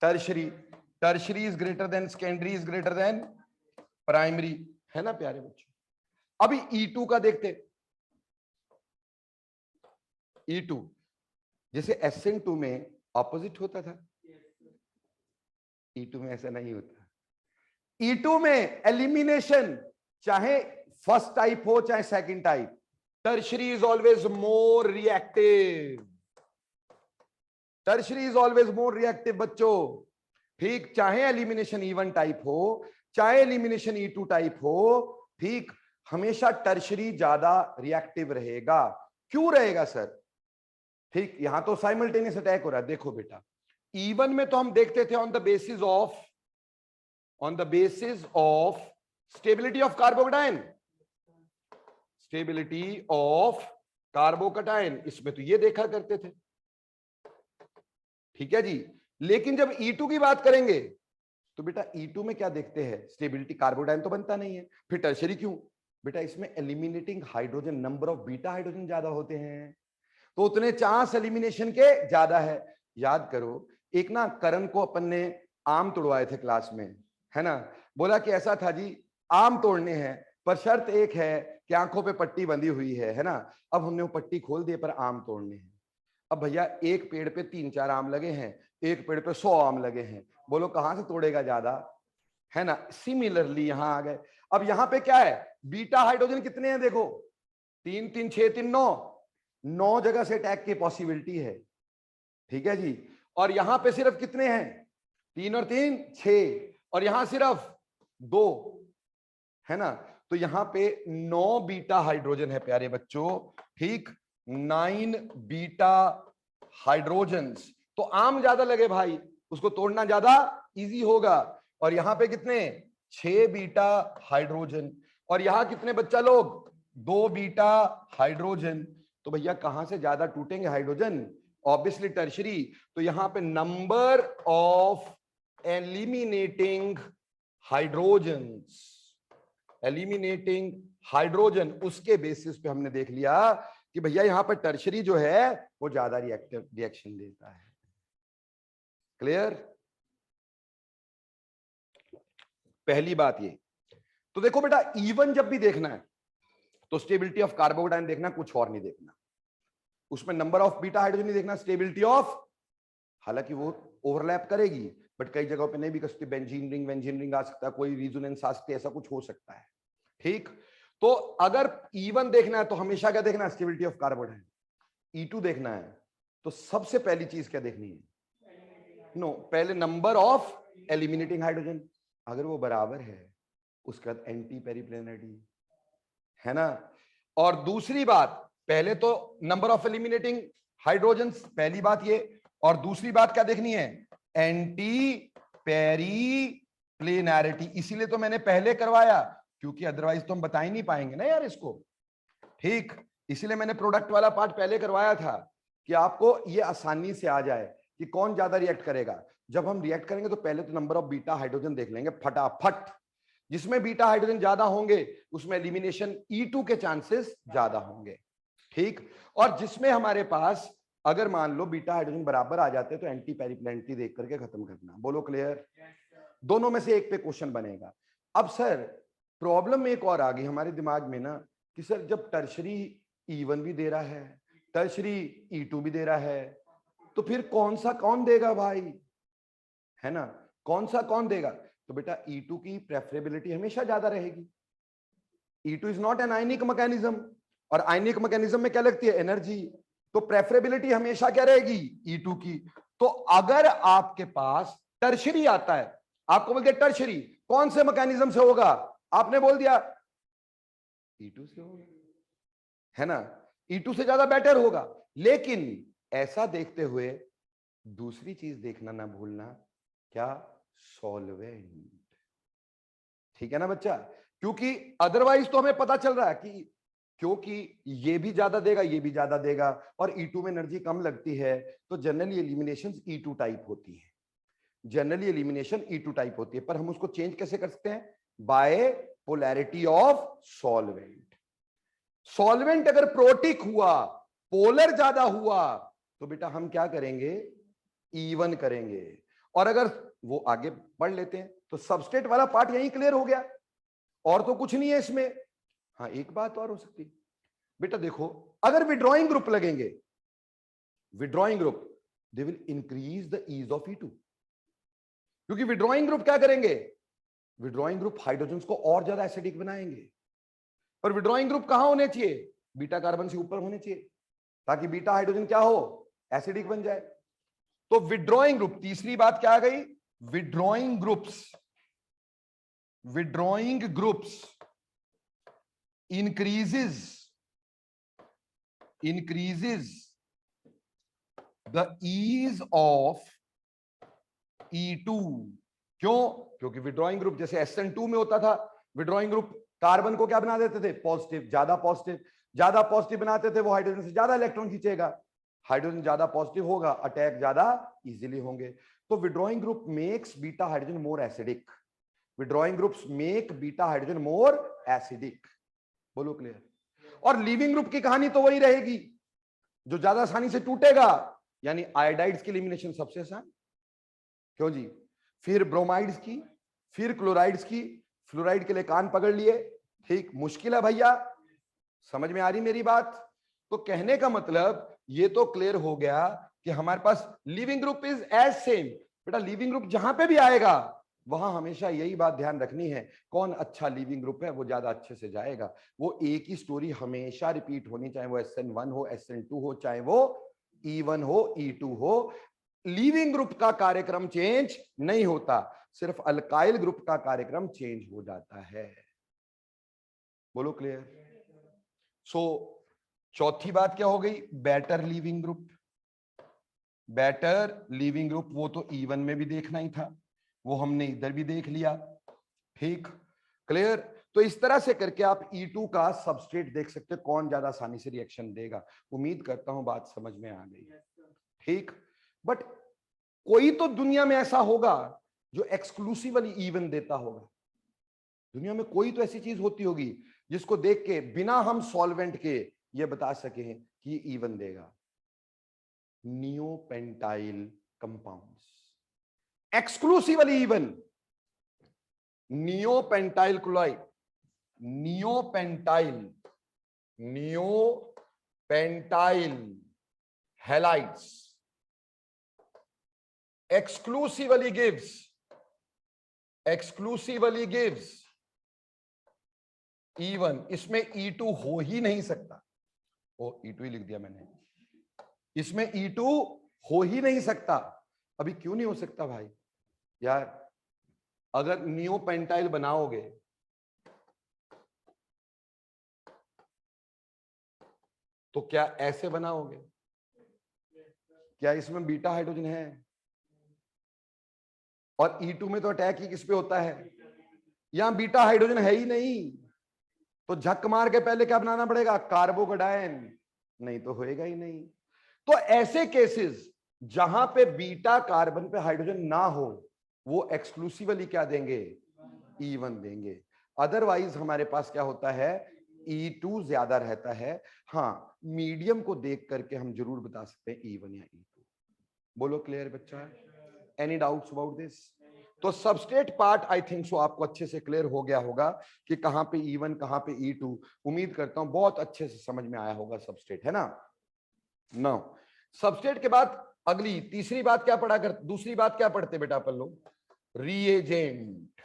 Tertiary. Tertiary is greater than secondary is greater than primary, है ना प्यारे बच्चों। अभी E2 का देखते। E2 जैसे SN2 में ऑपोजिट होता था, E2 में ऐसा नहीं होता। E2 में एलिमिनेशन, चाहे फर्स्ट टाइप हो चाहे second type, tertiary is always more reactive. Tertiary is always more reactive बच्चों, ठीक। चाहे एलिमिनेशन E1 टाइप हो चाहे एलिमिनेशन E2 टाइप हो, ठीक, हमेशा टर्शरी ज्यादा रिएक्टिव रहेगा। क्यों रहेगा सर? ठीक, यहां तो साइमल्टेनियस अटैक हो रहा है, देखो बेटा। E1 में तो हम देखते थे on the basis of stability of carbocation, stability of carbocation, इसमें तो ये देखा करते थे, ठीक है जी। लेकिन जब E2 की बात करेंगे तो बेटा E2 में क्या देखते हैं? स्टेबिलिटी, कार्बोकेटाइन तो बनता नहीं है, फिर टर्शरी क्यों? बेटा इसमें eliminating hydrogen, number of beta hydrogen ज्यादा होते हैं, तो उतने चांस एलिमिनेशन के ज्यादा है। याद करो, एक ना करण को अपन ने आम तोड़वाए थे क्लास में, है ना। बोला कि ऐसा था जी, आम तोड़ने हैं पर शर्त एक है कि आंखों पे पट्टी बंधी हुई है ना। अब हमने वो पट्टी खोल दी पर आम तोड़ने हैं। अब भैया एक पेड़ पे 3-4 आम लगे हैं, एक पेड़ पे 100 आम लगे हैं, बोलो कहां से तोड़ेगा ज्यादा, है ना। सिमिलरली यहां आ गए। अब यहां पे क्या है? बीटा हाइड्रोजन कितने हैं देखो, 3 3 6 3 9, 9 जगह से अटैक की पॉसिबिलिटी है, ठीक है जी। और यहां पे सिर्फ कितने हैं? 3 और 3 6, और यहां सिर्फ 2, है ना। तो यहां पे 9 बीटा हाइड्रोजन है प्यारे बच्चों, ठीक, 9 बीटा हाइड्रोजन्स। तो आम ज्यादा लगे भाई, उसको तोड़ना ज्यादा इजी होगा। और यहां पे कितने? 6 बीटा हाइड्रोजन, और यहां कितने बच्चा लोग? 2 बीटा हाइड्रोजन। तो भैया कहां से ज्यादा टूटेंगे हाइड्रोजन? Obviously tertiary. तो यहां पे number of eliminating hydrogens, eliminating hydrogen, उसके बेसिस पे हमने देख लिया कि भैया यहां पर टर्शरी जो है वो ज्यादा रिएक्शन देता है। क्लियर? पहली बात ये। तो देखो बेटा, E1 जब भी देखना है तो स्टेबिलिटी ऑफ कार्बोकेटाइन देखना, कुछ और नहीं देखना। उसमें नंबर ऑफ बीटा हाइड्रोजन नहीं देखना, स्टेबिलिटी ऑफ, हालांकि वो ओवरलैप करेगी बट कई जगहों पे नहीं भी कर सकती। बेंजीन रिंग वेंजीन रिंग आ सकता है, कोई रेजोनेंस आ सकती है, ऐसा कुछ हो सकता है, ठीक, तो अगर E1 देखना है तो हमेशा क्या देखना है, स्टेबिलिटी ऑफ कार्बन है। E2 देखना है तो सबसे पहली चीज क्या देखनी है, पहले नंबर ऑफ एलिमिनेटिंग हाइड्रोजन, अगर वो बराबर है उसके बाद एंटी पेरिप्लेनरिटी है ना। और दूसरी बात, पहले तो नंबर ऑफ एलिमिनेटिंग हाइड्रोजन, पहली बात ये, और दूसरी बात क्या देखनी है, एंटी पेरिप्लेनरिटी। इसीलिए तो मैंने पहले करवाया, क्योंकि अदरवाइज तो हम बता ही नहीं पाएंगे ना यार इसको। ठीक, इसीलिए मैंने प्रोडक्ट वाला पार्ट पहले करवाया था कि आपको ये आसानी से आ जाए कि कौन ज्यादा रिएक्ट करेगा। जब हम रिएक्ट करेंगे तो पहले तो नंबर ऑफ बीटा हाइड्रोजन देख लेंगे फटाफट, जिसमें बीटा हाइड्रोजन ज्यादा होंगे उसमें एलिमिनेशन E2 के चांसेस ज्यादा होंगे। ठीक, और जिसमें हमारे पास अगर मान लो बीटा हाइड्रोजन बराबर आ जाते तो एंटी पेरिप्लेनरिटी देख करके खत्म करना। बोलो क्लियर? दोनों में से एक पे क्वेश्चन बनेगा। अब सर प्रॉब्लम एक और आ गई हमारे दिमाग में ना कि सर जब टर्शरी E1 भी दे रहा है, टर्शरी E2 भी दे रहा है, तो फिर कौन देगा भाई, है ना, कौन देगा? तो बेटा E2 की प्रेफरेबिलिटी हमेशा ज्यादा रहेगी। E2 is not an ionic mechanism, और आयनिक मैकेनिज्म में क्या लगती है, एनर्जी, तो प्रेफरेबिलिटी हमेशा क्या रहेगी, E2 की। तो अगर आपके पास टर्शरी आता है, आपको बोलते हैं टर्शरी कौन से मैकेनिज्म से होगा, आपने बोल दिया E2 से होगा, है ना, E2 से ज्यादा बेटर होगा। लेकिन ऐसा देखते हुए दूसरी चीज देखना ना भूलना, क्या, सॉल्वेंट। ठीक है ना बच्चा, क्योंकि अदरवाइज तो हमें पता चल रहा है कि क्योंकि ये भी ज्यादा देगा, ये भी ज्यादा देगा, और E2 में एनर्जी कम लगती है, तो जनरली एलिमिनेशन E2 टाइप होती है, जनरली एलिमिनेशन E2 टाइप होती है। पर हम उसको चेंज कैसे कर सकते हैं, by polarity of solvent. Solvent अगर प्रोटिक हुआ, पोलर ज्यादा हुआ, तो बेटा हम क्या करेंगे, E1 करेंगे। और अगर वो आगे बढ़ लेते हैं तो सबस्ट्रेट वाला पार्ट यही क्लियर हो गया, और तो कुछ नहीं है इसमें। हाँ एक बात और हो सकती है बेटा, देखो अगर विड्रॉइंग ग्रुप लगेंगे, withdrawing group, they will increase the ease of E2, क्योंकि विड्रॉइंग ग्रुप क्या करेंगे, विड्रॉइंग ग्रुप हाइड्रोजन को और ज्यादा एसिडिक बनाएंगे। पर विड्रॉइंग ग्रुप कहां होने चाहिए, बीटा कार्बन से ऊपर होने चाहिए, ताकि बीटा हाइड्रोजन क्या हो, एसिडिक बन जाए। तो विड्रॉइंग ग्रुप, तीसरी बात क्या आ गई, withdrawing groups, withdrawing groups increases the ease of E2। क्यों, क्योंकि विड्रॉइंग ग्रुप जैसे SN2 में होता था, विड्रॉइंग ग्रुप कार्बन को क्या बना देते थे, पॉजिटिव, ज्यादा पॉजिटिव बनाते थे, वो हाइड्रोजन से ज्यादा इलेक्ट्रॉन खींचेगा, हाइड्रोजन ज्यादा पॉजिटिव होगा, अटैक ज्यादा इजीली होंगे। तो withdrawing group makes beta hydrogen more acidic, withdrawing groups make beta hydrogen more acidic. बोलो क्लियर? और लीविंग ग्रुप की कहानी तो वही रहेगी, जो ज्यादा आसानी से टूटेगा, यानी आयोडाइड्स की एलिमिनेशन सबसे आसान, क्यों जी, फिर ब्रोमाइड्स की, फिर क्लोराइड्स की, फ्लोराइड के लिए कान पकड़ लिए, ठीक, मुश्किल है भैया, समझ में आ रही मेरी बात? तो कहने का मतलब ये तो क्लियर हो गया कि हमारे पास leaving group is as same. बेटा लिविंग ग्रुप जहां पे भी आएगा वहां हमेशा यही बात ध्यान रखनी है, कौन अच्छा लिविंग ग्रुप है वो ज्यादा अच्छे से जाएगा। वो एक ही स्टोरी हमेशा रिपीट होनी, चाहे वो SN1 हो, SN2 हो, चाहे वो E1 हो, E2 हो। लीविंग ग्रुप का कार्यक्रम चेंज नहीं होता, सिर्फ अल्काइल ग्रुप का कार्यक्रम चेंज हो जाता है। बोलो क्लियर? सो चौथी बात क्या हो गई, better leaving group. Better leaving group वो तो E1 में भी देखना ही था, वो हमने इधर भी देख लिया, ठीक, क्लियर? तो इस तरह से करके आप E2 का सबस्ट्रेट देख सकते हैं, कौन ज्यादा आसानी से रिएक्शन देगा। उम्मीद करता हूं बात समझ में आ गई, ठीक। बट कोई तो दुनिया में ऐसा होगा जो एक्सक्लूसिवली E1 देता होगा, दुनिया में कोई तो ऐसी चीज होती होगी जिसको देख के बिना हम सॉल्वेंट के ये बता सके कि E1 देगा। Neopentyl compounds, exclusively E1, neopentyl chloride, neopentyl halides exclusively gives E1, इसमें E2 हो ही नहीं सकता। ओ E2 ही लिख दिया मैंने, इसमें E2 हो ही नहीं सकता। अभी क्यों नहीं हो सकता भाई? यार अगर नियोपेंटाइल बनाओगे तो क्या ऐसे बनाओगे? क्या इसमें बीटा हाइड्रोजन है? और E2 में तो अटैक ही किस पे होता है? यहां बीटा हाइड्रोजन है ही नहीं, तो झक मार के पहले क्या बनाना पड़ेगा? कार्बोकैटायन। नहीं तो होएगा ही नहीं। तो ऐसे केसेस जहां पे बीटा कार्बन पे हाइड्रोजन ना हो, वो एक्सक्लूसिवली क्या देंगे? E1 देंगे। अदरवाइज हमारे पास क्या होता है? E2 ज्यादा रहता है। हाँ, मीडियम को देख करके हम जरूर बता सकते हैं E1 या E2। बोलो क्लियर बच्चा? Any doubts about this? तो substrate part I think so आपको अच्छे से क्लियर हो गया होगा कि कहां पे E1 कहां पे E2। उम्मीद करता हूं बहुत अच्छे से समझ में आया होगा सबस्ट्रेट, है ना? नो, सबस्ट्रेट के बाद अगली तीसरी बात क्या पढ़ा कर, दूसरी बात क्या पढ़ते बेटा अपन लोग? रीएजेंट।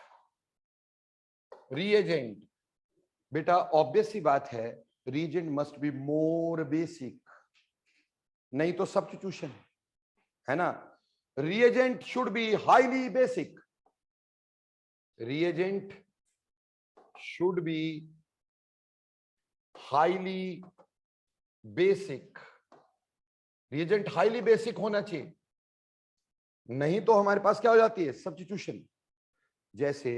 रीएजेंट बेटा ऑब्वियस सी बात है, reagent must be more basic, नहीं तो सब्स्टिट्यूशन, है ना? reagent should be highly basic. Reagent should be highly basic. reagent highly basic होना चाहिए, नहीं तो हमारे पास क्या हो जाती है? सब्स्टिट्यूशन। जैसे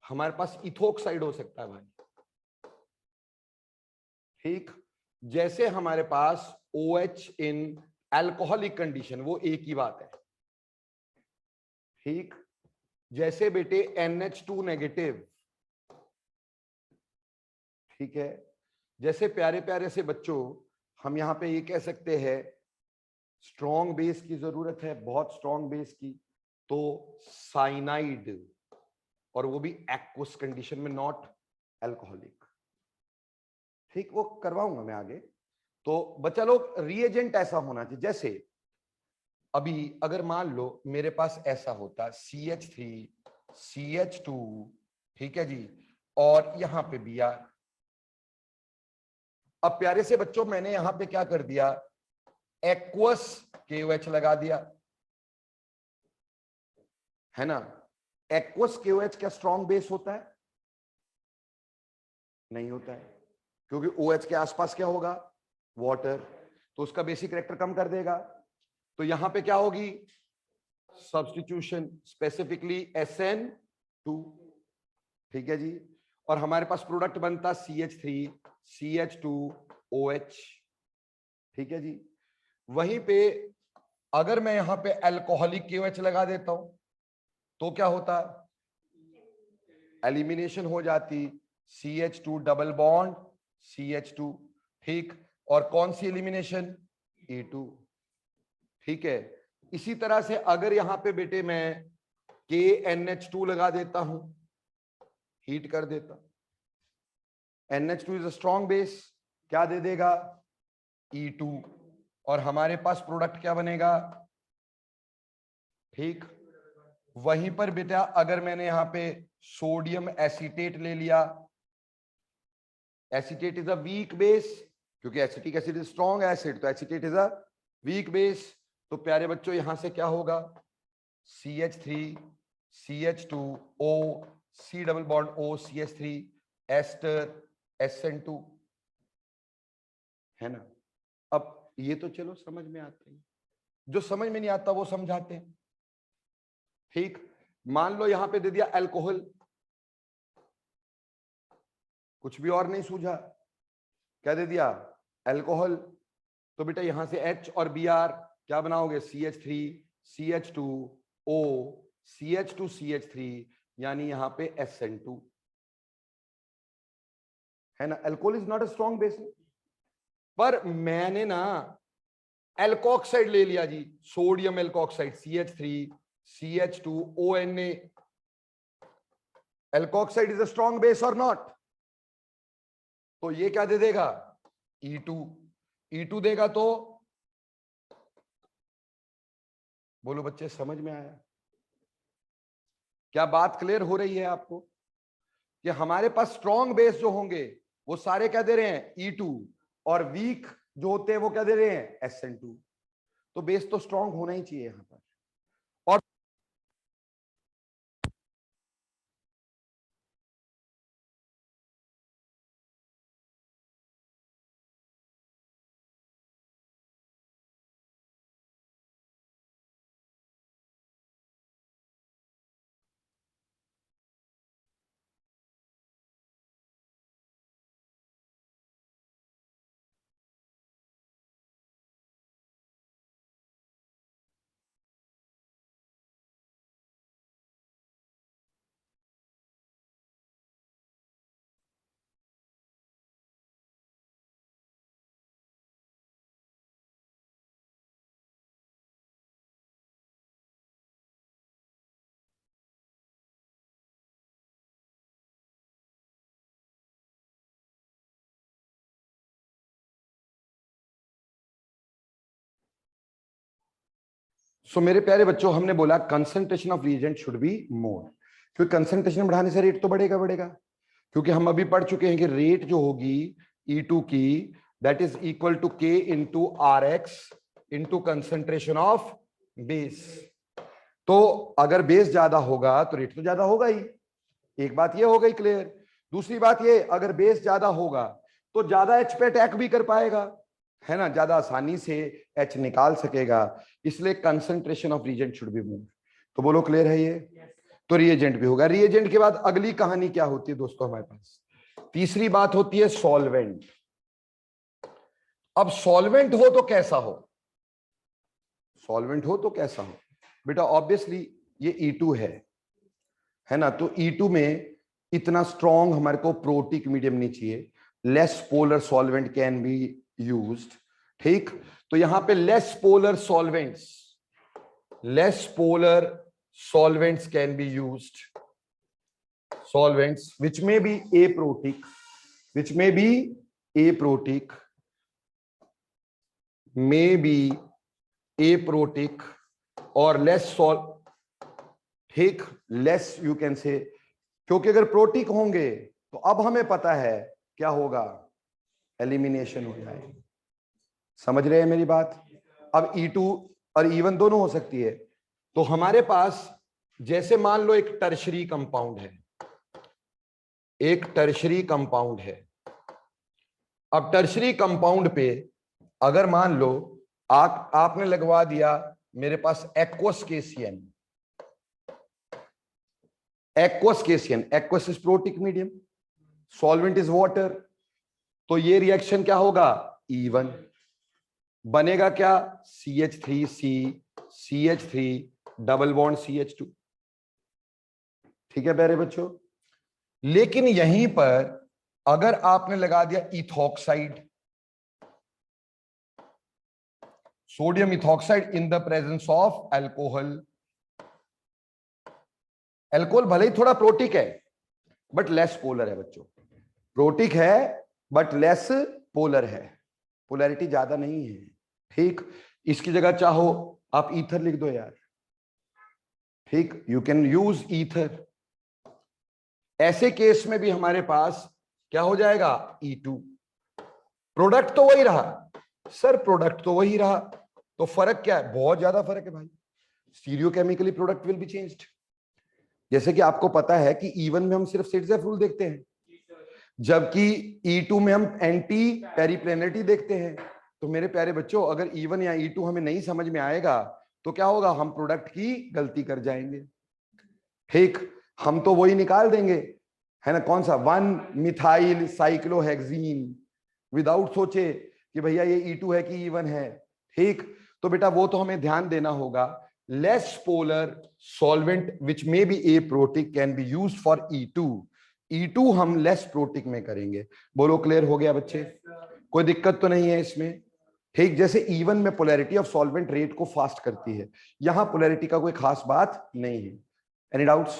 हमारे पास इथोक्साइड हो सकता है भाई, ठीक? जैसे हमारे पास OH इन अल्कोहलिक कंडीशन, वो एक ही बात है, ठीक? जैसे बेटे NH2 नेगेटिव, ठीक है? जैसे प्यारे प्यारे से बच्चों हम यहां पे ये कह सकते हैं स्ट्रॉन्ग बेस की जरूरत है, बहुत स्ट्रॉन्ग बेस की, तो साइनाइड, और वो भी एक्वस कंडीशन में, नॉट अल्कोहलिक, ठीक? वो करवाऊंगा मैं आगे। तो बच्चा लोग रिएजेंट ऐसा होना चाहिए, जैसे अभी अगर मान लो मेरे पास ऐसा होता CH3 CH2, ठीक है जी, और यहां पे Br। अब प्यारे से बच्चों मैंने यहां पे क्या कर दिया? एक्वस KOH लगा दिया, है ना? एक्वस KOH क्या स्ट्रॉन्ग बेस होता है? नहीं होता है, क्योंकि OH के आसपास क्या होगा? वाटर, तो उसका बेसिक कैरेक्टर कम कर देगा। तो यहां पे क्या होगी? सब्स्टिट्यूशन, स्पेसिफिकली SN2, ठीक है जी। और हमारे पास प्रोडक्ट बनता CH3 CH2OH, ठीक है जी। वहीं पे अगर मैं यहां पे अल्कोहलिक KOH लगा देता हूं तो क्या होता? एलिमिनेशन हो जाती, CH2 डबल बॉन्ड CH2, ठीक? और कौन सी एलिमिनेशन? E2, ठीक है? इसी तरह से अगर यहां पे बेटे मैं KNH2 लगा देता हूं, हीट कर देता, NH2 is a strong base, क्या दे देगा? E2, और हमारे पास प्रोडक्ट क्या बनेगा? ठीक? वहीं पर बेटा अगर मैंने यहां पे सोडियम एसीटेट ले लिया, acetate is a weak base, क्योंकि acetic acid is strong acid, तो acetate is a weak base. तो प्यारे बच्चों यहां से क्या होगा? CH3 CH2O C double bond O CH3 ester SN2, है ना? अब ये तो चलो समझ में आता है, जो समझ में नहीं आता वो समझाते हैं, ठीक? मान लो यहां पे दे दिया अल्कोहल, कुछ भी और नहीं सूझा, क्या दे दिया? अल्कोहल। तो बेटा यहां से H और Br क्या बनाओगे? CH3 CH2O CH2 CH3, यानी यहां पे SN2, है ना? Alcohol is not a strong base, पर मैंने ना एल्कोक्साइड ले लिया जी, sodium alkoxide CH3 CH2ONA, alkoxide is a strong base और नॉट? तो ये क्या दे देगा? E2, E2 देगा तो बोलो बच्चे समझ में आया? क्या बात क्लियर हो रही है आपको? कि हमारे पास स्ट्रॉन्ग बेस जो होंगे वो सारे क्या दे रहे हैं E2, और वीक जो होते हैं वो क्या दे रहे हैं SN2। तो बेस तो स्ट्रॉन्ग होना ही चाहिए यहां पर। और सो मेरे प्यारे बच्चों, हमने बोला concentration of reagent should be more, क्योंकि कंसंट्रेशन बढ़ाने से रेट तो बढ़ेगा बढ़ेगा, क्योंकि हम अभी पढ़ चुके हैं कि रेट जो होगी E2 की that is equal to K into RX into concentration of base. तो अगर बेस ज्यादा होगा तो रेट तो ज्यादा होगा ही, एक बात ये हो गई क्लियर। दूसरी बात ये, अगर बेस ज्यादा होगा तो ज्यादा H पे अटैक भी कर पाएगा, है ना, ज्यादा आसानी से H निकाल सकेगा, इसलिए concentration of reagent should be move. तो बोलो क्लियर है ये? तो रिएजेंट भी होगा। रिएजेंट के बाद अगली कहानी क्या होती है दोस्तों हमारे पास? तीसरी बात होती है सॉल्वेंट। अब सॉल्वेंट हो तो कैसा हो? सॉल्वेंट हो तो कैसा हो बेटा? ऑब्वियसली ये E2 है ना, तो E2 में इतना स्ट्रॉन्ग हमारे को प्रोटिक मीडियम नहीं चाहिए, less polar solvent can be used. ठीक, तो यहां पे less polar solvents can be used, solvents which may be aprotic, और ठीक, लेस यू कैन से, क्योंकि अगर प्रोटिक होंगे तो अब हमें पता है क्या होगा, एलिमिनेशन हो जाएगी। समझ रहे हैं मेरी बात? अब E2 और E1 दोनों हो सकती है। तो हमारे पास जैसे मान लो एक टर्शरी कंपाउंड है, अब टर्शरी कंपाउंड पे अगर मान लो आपने लगवा दिया मेरे पास aqueous is protic medium, solvent is water, तो ये रिएक्शन क्या होगा, E1 बनेगा क्या, CH3 डबल बॉन्ड CH2। ठीक है प्यारे बच्चों, लेकिन यहीं पर अगर आपने लगा दिया ethoxide, sodium ethoxide in the presence of alcohol, alcohol भले ही थोड़ा प्रोटिक है बट लेस पोलर है बच्चों, प्रोटिक है बट लेस पोलर है, पोलैरिटी ज्यादा नहीं है। ठीक, इसकी जगह चाहो आप ईथर लिख दो यार, ठीक, यू कैन यूज ईथर। ऐसे केस में भी हमारे पास क्या हो जाएगा, E2। प्रोडक्ट तो वही रहा सर, प्रोडक्ट तो वही रहा, तो फर्क क्या है, बहुत ज्यादा फर्क है भाई, stereochemically product will be changed. जैसे कि आपको पता है कि E1 में हम सिर्फ सिट्जेफ रूल देखते हैं, जबकि E2 में हम एंटी पेरिप्लेनरिटी देखते हैं। तो मेरे प्यारे बच्चों, अगर E1 या E2 हमें नहीं समझ में आएगा तो क्या होगा, हम प्रोडक्ट की गलती कर जाएंगे। ठीक, हम तो वही निकाल देंगे, है ना, कौन सा 1 मिथाइल साइक्लोहेक्सीन, विदाउट सोचे कि भैया ये E2 है कि E1 है। ठीक, तो बेटा वो तो हमें ध्यान देना होगा, less polar solvent which may be aprotic can be used for E2 हम लेस प्रोटिक में करेंगे। बोलो क्लियर हो गया बच्चे? कोई दिक्कत तो नहीं है इसमें? ठीक, जैसे E1 में पोलैरिटी ऑफ सॉल्वेंट रेट को फास्ट करती है, यहां पोलैरिटी का कोई खास बात नहीं है। Any doubts?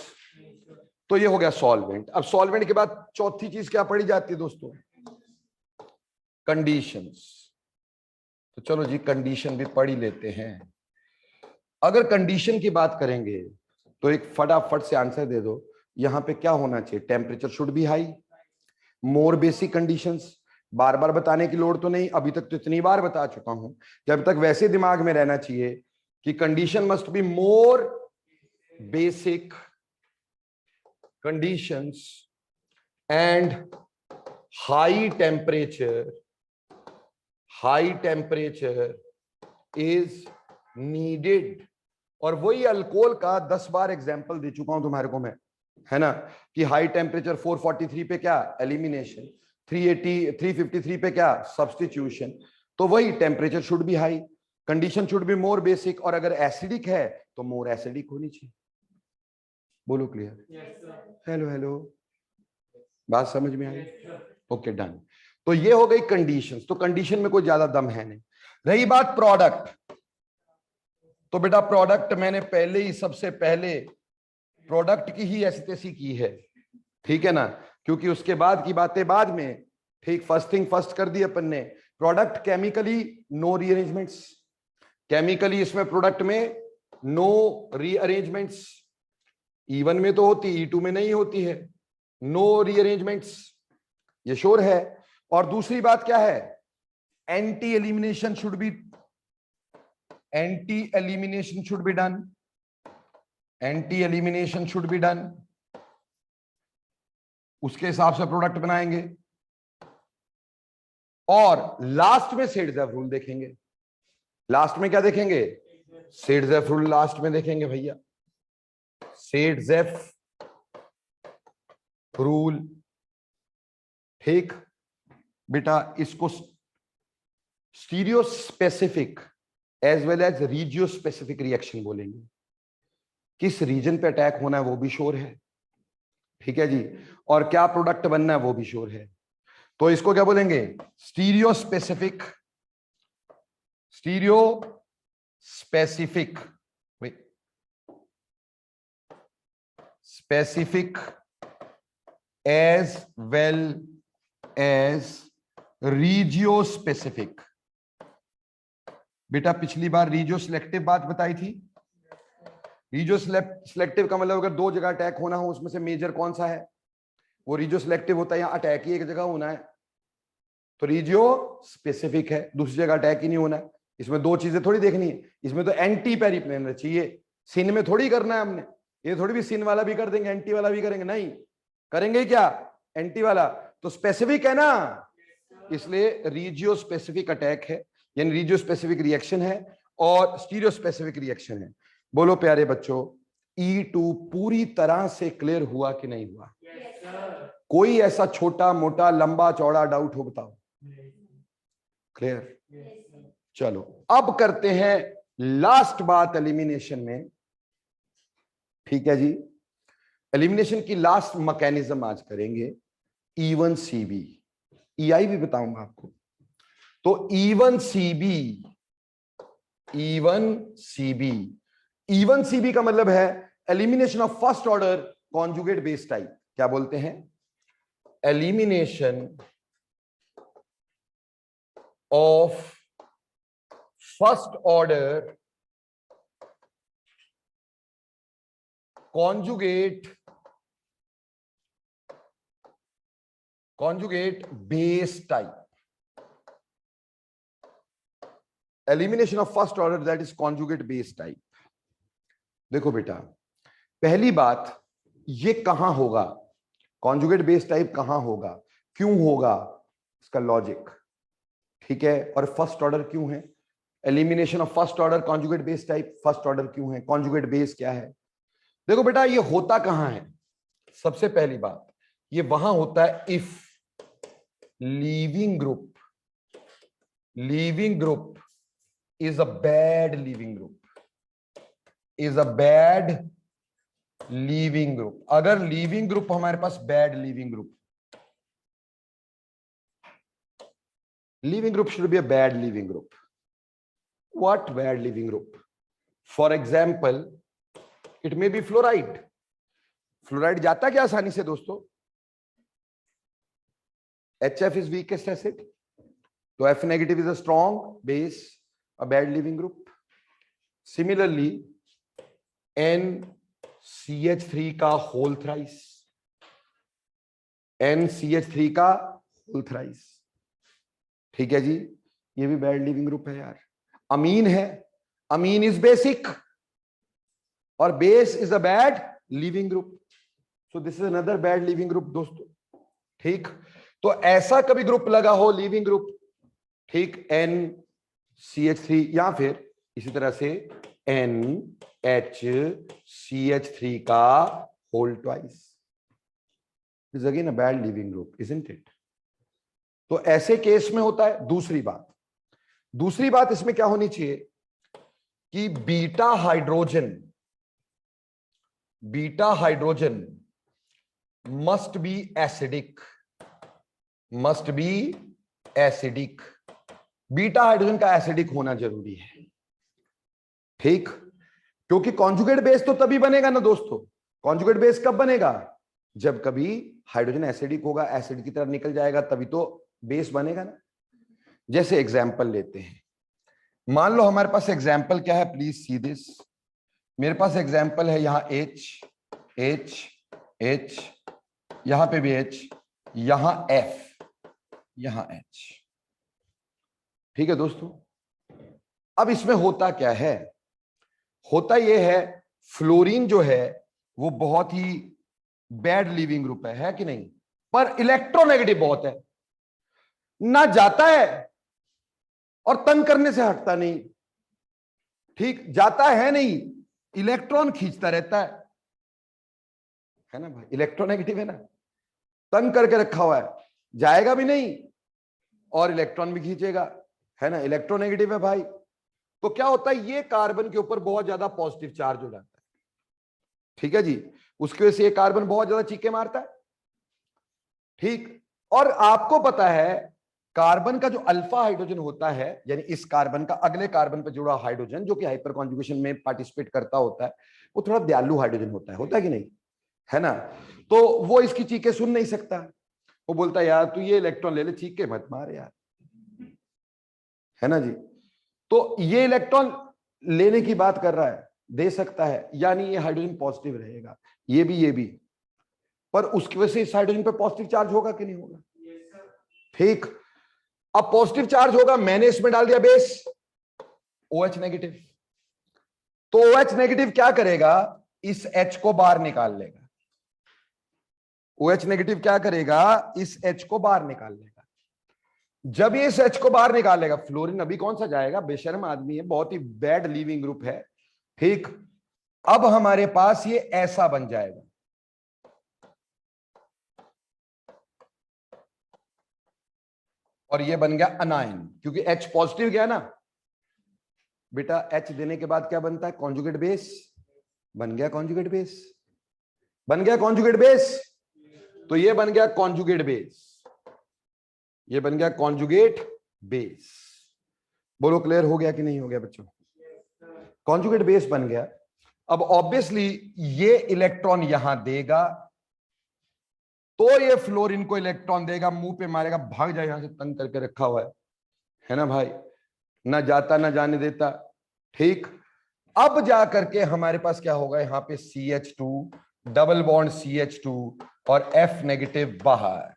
तो ये हो गया सॉल्वेंट। अब सॉल्वेंट के बाद चौथी चीज क्या पढ़ी जाती है दोस्तों, कंडीशंस। तो चलो जी कंडीशन भी पढ़ ही लेते हैं। अगर कंडीशन की बात करेंगे तो एक फटाफट से आंसर दे दो, यहां पे क्या होना चाहिए, temperature should be high, more basic conditions, बार बार बताने की लोड़ तो नहीं, अभी तक तो इतनी बार बता चुका हूं, जब तक वैसे दिमाग में रहना चाहिए कि condition must be more basic conditions and high temperature is needed. और वही अल्कोहल का 10 बार एग्जांपल दे चुका हूं तुम्हारे को मैं, है ना, कि हाई टेम्परेचर 443 पे क्या, एलिमिनेशन, 380 353 पे क्या, सब्स्टिट्यूशन। तो वही temperature should be high, condition should be more basic, और अगर एसिडिक है तो मोर एसिडिक होनी चाहिए। बोलो क्लियर? हेलो हेलो, बात समझ में आई? Okay done. तो ये हो गई कंडीशंस, तो कंडीशन में कोई ज्यादा दम है नहीं। रही बात प्रोडक्ट, तो बेटा प्रोडक्ट मैंने पहले ही, सबसे पहले प्रोडक्ट की ही ऐसी तैसी की है, ठीक है ना, क्योंकि उसके बाद की बातें बाद में, ठीक, फर्स्ट थिंग फर्स्ट कर दी अपन ने। Product chemically no rearrangements, chemically इसमें प्रोडक्ट में नो रीअरेंजमेंट्स, E1 में तो होती, E2 में नहीं होती है, नो रीअरेंजमेंट्स, ये श्योर है। और दूसरी बात क्या है, anti elimination should be done, anti elimination should be done, उसके हिसाब से प्रोडक्ट बनाएंगे। और लास्ट में सेडजेफ रूल देखेंगे, लास्ट में क्या देखेंगे, सेडजेफ रूल लास्ट में देखेंगे भैया, सेडजेफ रूल, ठीक बेटा। इसको stereo specific as well as regio specific reaction बोलेंगे, किस रीजन पे अटैक होना है वो भी श्योर है, ठीक है जी, और क्या प्रोडक्ट बनना है वो भी श्योर है। तो इसको क्या बोलेंगे, stereo specific as well as regio specific. बेटा पिछली बार रीजियो सिलेक्टिव बात बताई थी, रीजियो सिलेक्टिव का मतलब अगर दो जगह अटैक होना हो उसमें से मेजर कौन सा है, वो रीजियो सिलेक्टिव होता है। यहां अटैक ही एक जगह होना है तो रीजियो स्पेसिफिक है, दूसरी जगह अटैक ही नहीं होना है। इसमें दो चीजें थोड़ी देखनी है, इसमें तो एंटी पेरिप्लेनर चाहिए, सिन में थोड़ी करना है हमने, ये थोड़ी भी सिन वाला भी कर देंगे एंटी वाला भी करेंगे, नहीं करेंगे क्या, एंटी वाला तो स्पेसिफिक है ना, इसलिए रीजियो स्पेसिफिक अटैक है, यानी रीजियो स्पेसिफिक रिएक्शन है और स्टीरियो स्पेसिफिक रिएक्शन है। बोलो प्यारे बच्चों, E2 पूरी तरह से क्लियर हुआ कि नहीं हुआ? कोई ऐसा छोटा मोटा लंबा चौड़ा डाउट हो बताओ? क्लियर? चलो अब करते हैं लास्ट बात एलिमिनेशन में, ठीक है जी। एलिमिनेशन की लास्ट मैकेनिज्म आज करेंगे, E1CB, EI भी बताऊंगा आपको। तो E1CB का मतलब है elimination of first order conjugate base type. क्या बोलते हैं? Elimination of first order conjugate base type, elimination of first order that is conjugate base type. देखो बेटा, पहली बात, ये कहां होगा, कॉन्जुगेट बेस टाइप कहां होगा, क्यों होगा, इसका लॉजिक, ठीक है। और फर्स्ट ऑर्डर क्यों है, elimination of first order conjugate base type, first order क्यों है, कॉन्जुगेट बेस क्या है। देखो बेटा, ये होता कहां है, सबसे पहली बात, ये वहां होता है if leaving group is a bad leaving group, अगर लीविंग ग्रुप हमारे पास bad leaving group should be a bad leaving group. What bad leaving group? For example, it may be fluoride जाता क्या आसानी से दोस्तों, HF is weakest acid, तो F negative is a strong base, a bad leaving group. Similarly, NCl CH3 का whole thrice, NCH3 का whole thrice. ठीक है जी, ये भी बैड लीविंग ग्रुप है यार। अमीन है, अमीन इज बेसिक और base is a bad leaving group, so this is another bad leaving group दोस्तों। ठीक, तो ऐसा कभी ग्रुप लगा हो लीविंग ग्रुप, ठीक, NCH3 या फिर इसी तरह से NHCH3 का whole twice, is again a bad leaving group, isn't it? तो ऐसे केस में होता है। दूसरी बात इसमें क्या होनी चाहिए कि beta hydrogen must be acidic, beta hydrogen का एसिडिक होना जरूरी है। ठीक, क्योंकि कॉन्जुगेट बेस तो तभी बनेगा ना दोस्तों, कॉन्जुगेट बेस कब बनेगा? जब कभी हाइड्रोजन एसिडिक होगा, एसिड की तरफ निकल जाएगा, तभी तो बेस बनेगा ना। जैसे एग्जाम्पल लेते हैं, मान लो हमारे पास एग्जाम्पल क्या है, प्लीज सी दिस। मेरे पास एग्जाम्पल है यहां H, यहां पे भी H, यहां F, यहां H। ठीक है दोस्तों, अब इसमें होता क्या है, होता यह है फ्लोरीन जो है वो बहुत ही बैड लीविंग ग्रुप है कि नहीं? पर इलेक्ट्रोनेगेटिव बहुत है, ना जाता है और तंग करने से हटता नहीं। ठीक, जाता है नहीं, इलेक्ट्रॉन खींचता रहता है ना भाई, इलेक्ट्रोनेगेटिव है ना, तंग करके रखा हुआ है, जाएगा भी नहीं और इलेक्ट्रॉन भी खींचेगा, है ना, इलेक्ट्रोनेगेटिव है भाई। तो क्या होता है, ये कार्बन के ऊपर बहुत ज्यादा पॉजिटिव चार्ज हो जाता है। ठीक है जी, उसकी वजह से ये कार्बन बहुत ज्यादा चीखे मारता है। ठीक, और आपको पता है कार्बन का जो अल्फा हाइड्रोजन होता है, यानी इस कार्बन का अगले कार्बन पर जुड़ा हाइड्रोजन जो कि हाइपर कॉन्जुगेशन में पार्टिसिपेट करता होता है, वो थोड़ा दयालु हाइड्रोजन होता है कि नहीं, है ना? तो वो इसकी चीखें सुन नहीं सकता, वो बोलता है यार तू ये इलेक्ट्रॉन ले ले, चीखे मत मार यार, है ना जी। तो ये इलेक्ट्रॉन लेने की बात कर रहा है, दे सकता है, यानी ये हाइड्रोजन पॉजिटिव रहेगा, ये भी, पर उसकी वजह से इस हाइड्रोजन पे पॉजिटिव चार्ज होगा कि नहीं होगा? ठीक, अब पॉजिटिव चार्ज होगा, मैंने इसमें डाल दिया बेस OH नेगेटिव, तो OH नेगेटिव क्या करेगा, इस H को बाहर निकाल लेगा। OH नेगेटिव क्या करेगा, इस H को बाहर निकाल लेगा। जब ये इस H को बाहर निकालेगा, फ्लोरीन अभी कौन सा जाएगा, बेशर्म आदमी है, बहुत ही बैड लीविंग ग्रुप है। ठीक, अब हमारे पास ये ऐसा बन जाएगा, और ये बन गया अनायन, क्योंकि H पॉजिटिव गया ना बेटा, H देने के बाद क्या बनता है, कॉन्जुगेट बेस, बन गया कॉन्जुगेट बेस, तो ये बन गया कॉन्जुगेट बेस, बोलो क्लियर हो गया कि नहीं हो गया बच्चों? कॉन्जुगेट बेस बन गया। अब ऑब्वियसली ये इलेक्ट्रॉन यहां देगा, तो ये फ्लोरीन को इलेक्ट्रॉन देगा, मुंह पे मारेगा, भाग जाए, यहां से तंग करके रखा हुआ है ना भाई, ना जाता ना जाने देता। ठीक, अब जा करके हमारे पास क्या होगा, यहां पे CH2 डबल बॉन्ड CH2 और F नेगेटिव बाहर।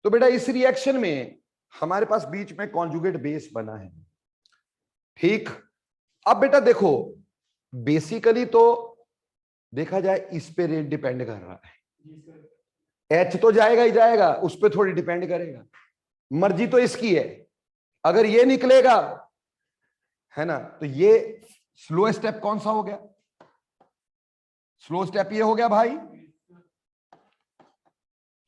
तो बेटा इस रिएक्शन में हमारे पास बीच में कॉन्जुगेट बेस बना है। ठीक, अब बेटा देखो, बेसिकली तो देखा जाए इस पे रेट डिपेंड कर रहा है, H तो जाएगा ही जाएगा, उस पर थोड़ी डिपेंड करेगा, मर्जी तो इसकी है। अगर ये निकलेगा, है ना, तो ये स्लो स्टेप कौन सा हो गया, स्लो स्टेप ये हो गया भाई,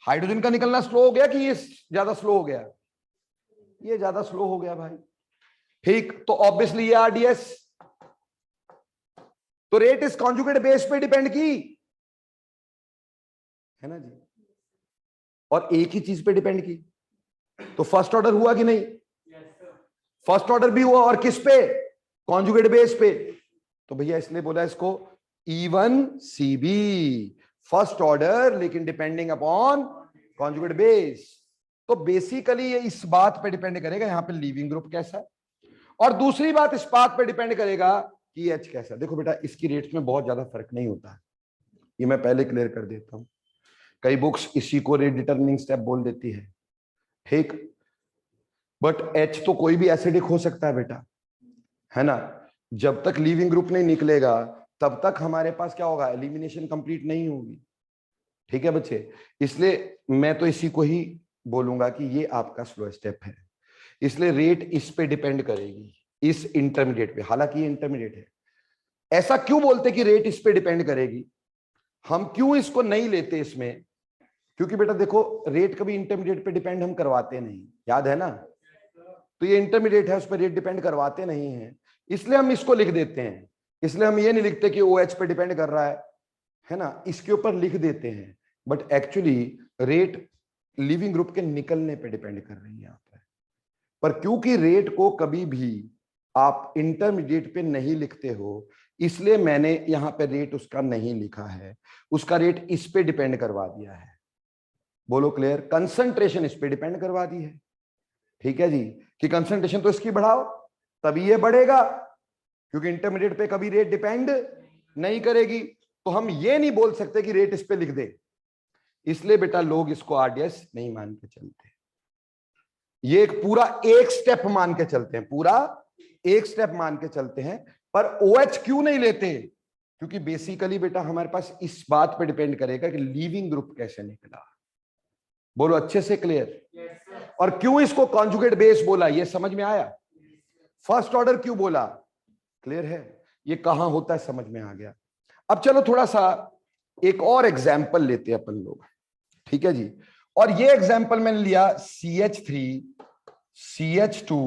हाइड्रोजन का निकलना स्लो हो गया कि ये ज्यादा स्लो हो गया, ये ज्यादा स्लो हो गया भाई। ठीक, तो ऑब्वियसली ये RDS, तो रेट इस कॉन्जुगेट बेस पे डिपेंड की, है ना जी, और एक ही चीज पे डिपेंड की, तो फर्स्ट ऑर्डर हुआ कि नहीं? फर्स्ट ऑर्डर भी हुआ, और किस पे, कॉन्जुगेट बेस पे। तो भैया इसलिए बोला इसको E1CB, फर्स्ट ऑर्डर लेकिन डिपेंडिंग अपॉन कॉन्जुगेट बेस। तो बेसिकली ये इस बात पे डिपेंड करेगा यहां पे लीविंग ग्रुप कैसा है, और दूसरी बात इस बात पे डिपेंड करेगा कि एच कैसा। देखो बेटा, इसकी रेट्स में बहुत ज्यादा फर्क नहीं होता है, ये मैं पहले क्लियर कर देता हूं। कई बुक्स इसी को रेट डिटरमिनिंग स्टेप बोल देती है, ठीक। बट एच तो कोई भी एसिडिक हो सकता है बेटा, है ना। जब तक लीविंग ग्रुप नहीं निकलेगा तब तक हमारे पास क्या होगा, एलिमिनेशन कंप्लीट नहीं होगी, ठीक है बच्चे। इसलिए मैं तो इसी को ही बोलूंगा कि ये आपका स्लो स्टेप है, इसलिए रेट इस पे डिपेंड करेगी, इस इंटरमीडिएट पे। हालांकि ये इंटरमीडिएट है। ऐसा क्यों बोलते कि रेट इस पे डिपेंड करेगी, हम क्यों इसको नहीं लेते इसमें, क्योंकि बेटा देखो रेट कभी इंटरमीडिएट पे डिपेंड हम करवाते नहीं, याद है ना। तो ये इंटरमीडिएट है, उस पर रेट डिपेंड करवाते नहीं है, इसलिए हम इसको लिख देते हैं। इसलिए हम ये नहीं लिखते कि OH पे डिपेंड कर रहा है ना, इसके ऊपर लिख देते हैं। But actually rate leaving group के निकलने पे डिपेंड कर रही है यहाँ पर क्योंकि रेट को कभी भी आप इंटरमीडिएट पे नहीं लिखते हो, इसलिए मैंने यहां पे रेट उसका नहीं लिखा है, उसका रेट इस पे डिपेंड करवा दिया है। बोलो क्लियर, कंसंट्रेशन इस पे डिपेंड करवा दी है, ठीक है जी, कि कंसंट्रेशन तो इसकी बढ़ाओ तभी ये बढ़ेगा, क्योंकि इंटरमीडिएट पे कभी रेट डिपेंड नहीं करेगी। तो हम ये नहीं बोल सकते कि रेट इस पे लिख दे, इसलिए बेटा लोग इसको RDS नहीं मान के चलते, ये एक पूरा एक स्टेप मान के चलते हैं, पूरा एक स्टेप मान के चलते हैं। पर OH क्यों नहीं लेते, क्योंकि बेसिकली बेटा हमारे पास इस बात पे डिपेंड करेगा कि लीविंग ग्रुप कैसे निकला। बोलो अच्छे से क्लियर। और क्यों इसको कॉन्जुगेट बेस बोला, ये समझ में आया। फर्स्ट ऑर्डर क्यों बोला, क्लियर है, ये कहां होता है समझ में आ गया। अब चलो थोड़ा सा एक और एग्जाम्पल लेते हैं अपन लोग, ठीक है जी। और ये एग्जाम्पल मैंने लिया CH3 CH2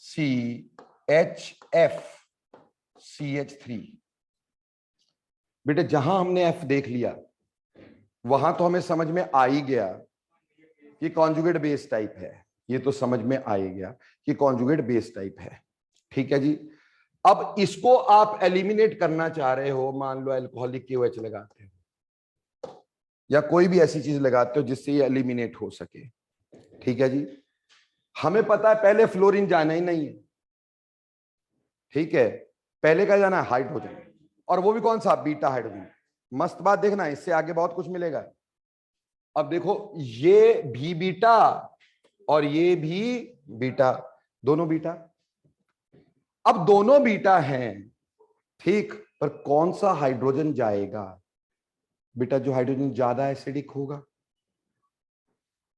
CHF CH3। बेटे जहां हमने F देख लिया वहां तो हमें समझ में आ ही गया कि कॉन्जुगेट बेस टाइप है, ये तो समझ में आ ही गया कि कॉन्जुगेट बेस टाइप है, ठीक है जी। अब इसको आप एलिमिनेट करना चाह रहे हो, मान लो अल्कोहलिक KOH लगाते हो या कोई भी ऐसी चीज लगाते हो जिससे ये एलिमिनेट हो सके, ठीक है जी। हमें पता है पहले फ्लोरीन जाना ही नहीं है, ठीक है, पहले का जाना है हाइड्रोजन, और वो भी कौन सा, बीटा हाइड्रोजन। मस्त बात देखना, इससे आगे बहुत कुछ मिलेगा। अब देखो ये भी बीटा और ये भी बीटा, दोनों बीटा। अब दोनों बीटा हैं, ठीक, पर कौन सा हाइड्रोजन जाएगा, बेटा जो हाइड्रोजन ज्यादा एसिडिक होगा।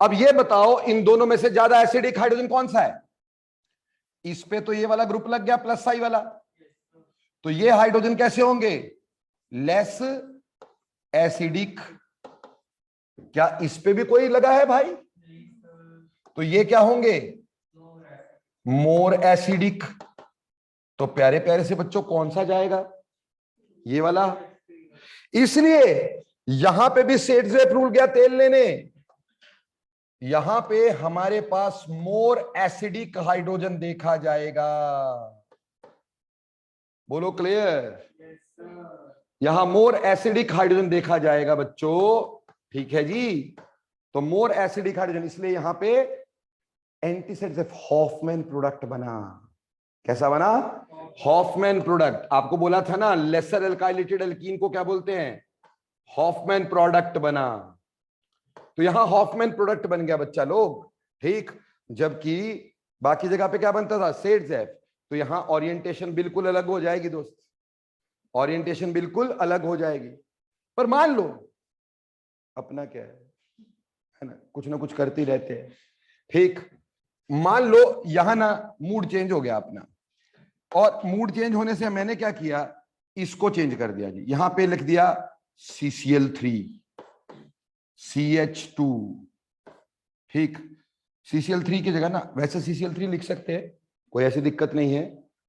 अब ये बताओ इन दोनों में से ज्यादा एसिडिक हाइड्रोजन कौन सा है, इस पे तो ये वाला ग्रुप लग गया प्लस साई वाला, तो ये हाइड्रोजन कैसे होंगे, लेस एसिडिक। क्या इस पे भी कोई लगा है भाई, तो ये क्या होंगे, मोर एसिडिक। तो प्यारे प्यारे से बच्चों कौन सा जाएगा, ये वाला। इसलिए यहां पे भी सेट्सवेप रूल गया तेल लेने, यहां पे हमारे पास मोर एसिडिक हाइड्रोजन देखा जाएगा। बोलो क्लियर, यहां मोर एसिडिक हाइड्रोजन देखा जाएगा बच्चों, ठीक है जी। तो मोर एसिडिक हाइड्रोजन, इसलिए यहां पे एंटीसेट्स हॉफमैन प्रोडक्ट बना। कैसा बना, हॉफमैन प्रोडक्ट। आपको बोला था ना लेसर एल्काइलेटेड एल्कीन को क्या बोलते हैं, हॉफमैन प्रोडक्ट बना। तो यहां हॉफमैन प्रोडक्ट बन गया बच्चा लोग, ठीक। जबकि बाकी जगह पे क्या बनता था, सेट्सएफ। तो यहां ओरिएंटेशन बिल्कुल अलग हो जाएगी दोस्त, ओरिएंटेशन बिल्कुल अलग हो जाएगी। पर मान लो अपना क्या है ना कुछ करते रहते हैं, ठीक। मान लो यहां ना मूड चेंज हो गया अपना, और मूड चेंज होने से मैंने क्या किया, इसको चेंज कर दिया जी, यहां पे लिख दिया CCl3 CH2, ठीक। CCl3 की जगह ना वैसे CCl3 लिख सकते हैं, कोई ऐसी दिक्कत नहीं है,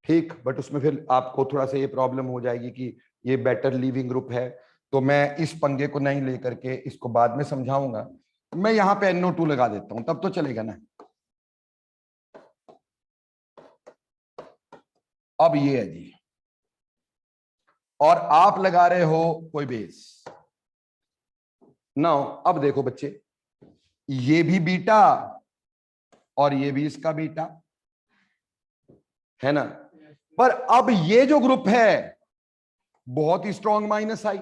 ठीक। बट उसमें फिर आपको थोड़ा सा ये प्रॉब्लम हो जाएगी कि ये बेटर लीविंग ग्रुप है, तो मैं इस पंगे को नहीं लेकर के इसको बाद में समझाऊंगा। मैं यहां पे NO2 लगा देता हूं, तब तो चलेगा ना। अब ये है जी, और आप लगा रहे हो कोई बेस ना। अब देखो बच्चे, ये भी बीटा और ये भी इसका बीटा है ना, पर अब ये जो ग्रुप है बहुत ही स्ट्रॉन्ग माइनस आई।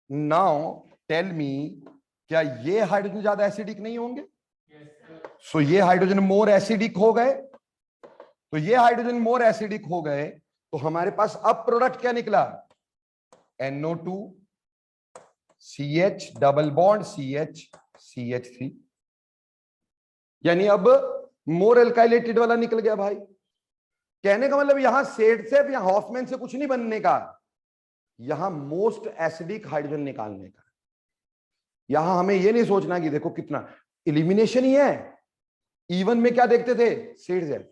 नाउ टेल मी, क्या ये हाइड्रोजन ज्यादा एसिडिक नहीं होंगे? सो ये हाइड्रोजन मोर एसिडिक हो गए, तो ये हाइड्रोजन मोर एसिडिक हो गए, तो हमारे पास अब प्रोडक्ट क्या निकला? NO2 CH double bond CH CH3, यानी अब मोर एल्काइलेटेड वाला निकल गया भाई। कहने का मतलब यहां सेडसेफ या हॉफमैन से कुछ नहीं बनने का, यहां मोस्ट एसिडिक हाइड्रोजन निकालने का। यहां हमें यह नहीं सोचना कि देखो कितना इलिमिनेशन ही है। E1 में क्या देखते थे? सेडसेफ।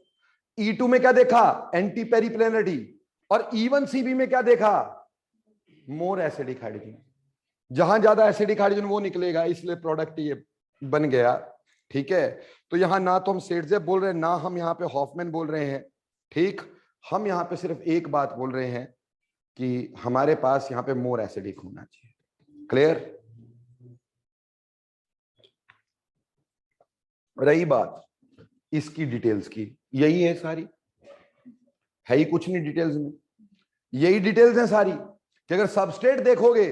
E2 में क्या देखा? एंटी पेरिप्लेनरिटी। और E1CB में क्या देखा? More acidic hydrogen. जहां ज्यादा एसिडिक हाइड्रोजन वो निकलेगा, इसलिए प्रोडक्ट ये बन गया। ठीक है, तो यहां ना तो हम सेडसेफ बोल रहे हैं, ना हम यहां पे हॉफमैन बोल रहे हैं। ठीक, हम यहां पे सिर्फ एक बात बोल रहे हैं कि हमारे पास यहां पे मोर एसिडिक होना चाहिए। क्लियर? रही बात इसकी डिटेल्स की, यही है सारी, है ही कुछ नहीं डिटेल्स में, यही डिटेल्स है सारी कि अगर सबस्ट्रेट देखोगे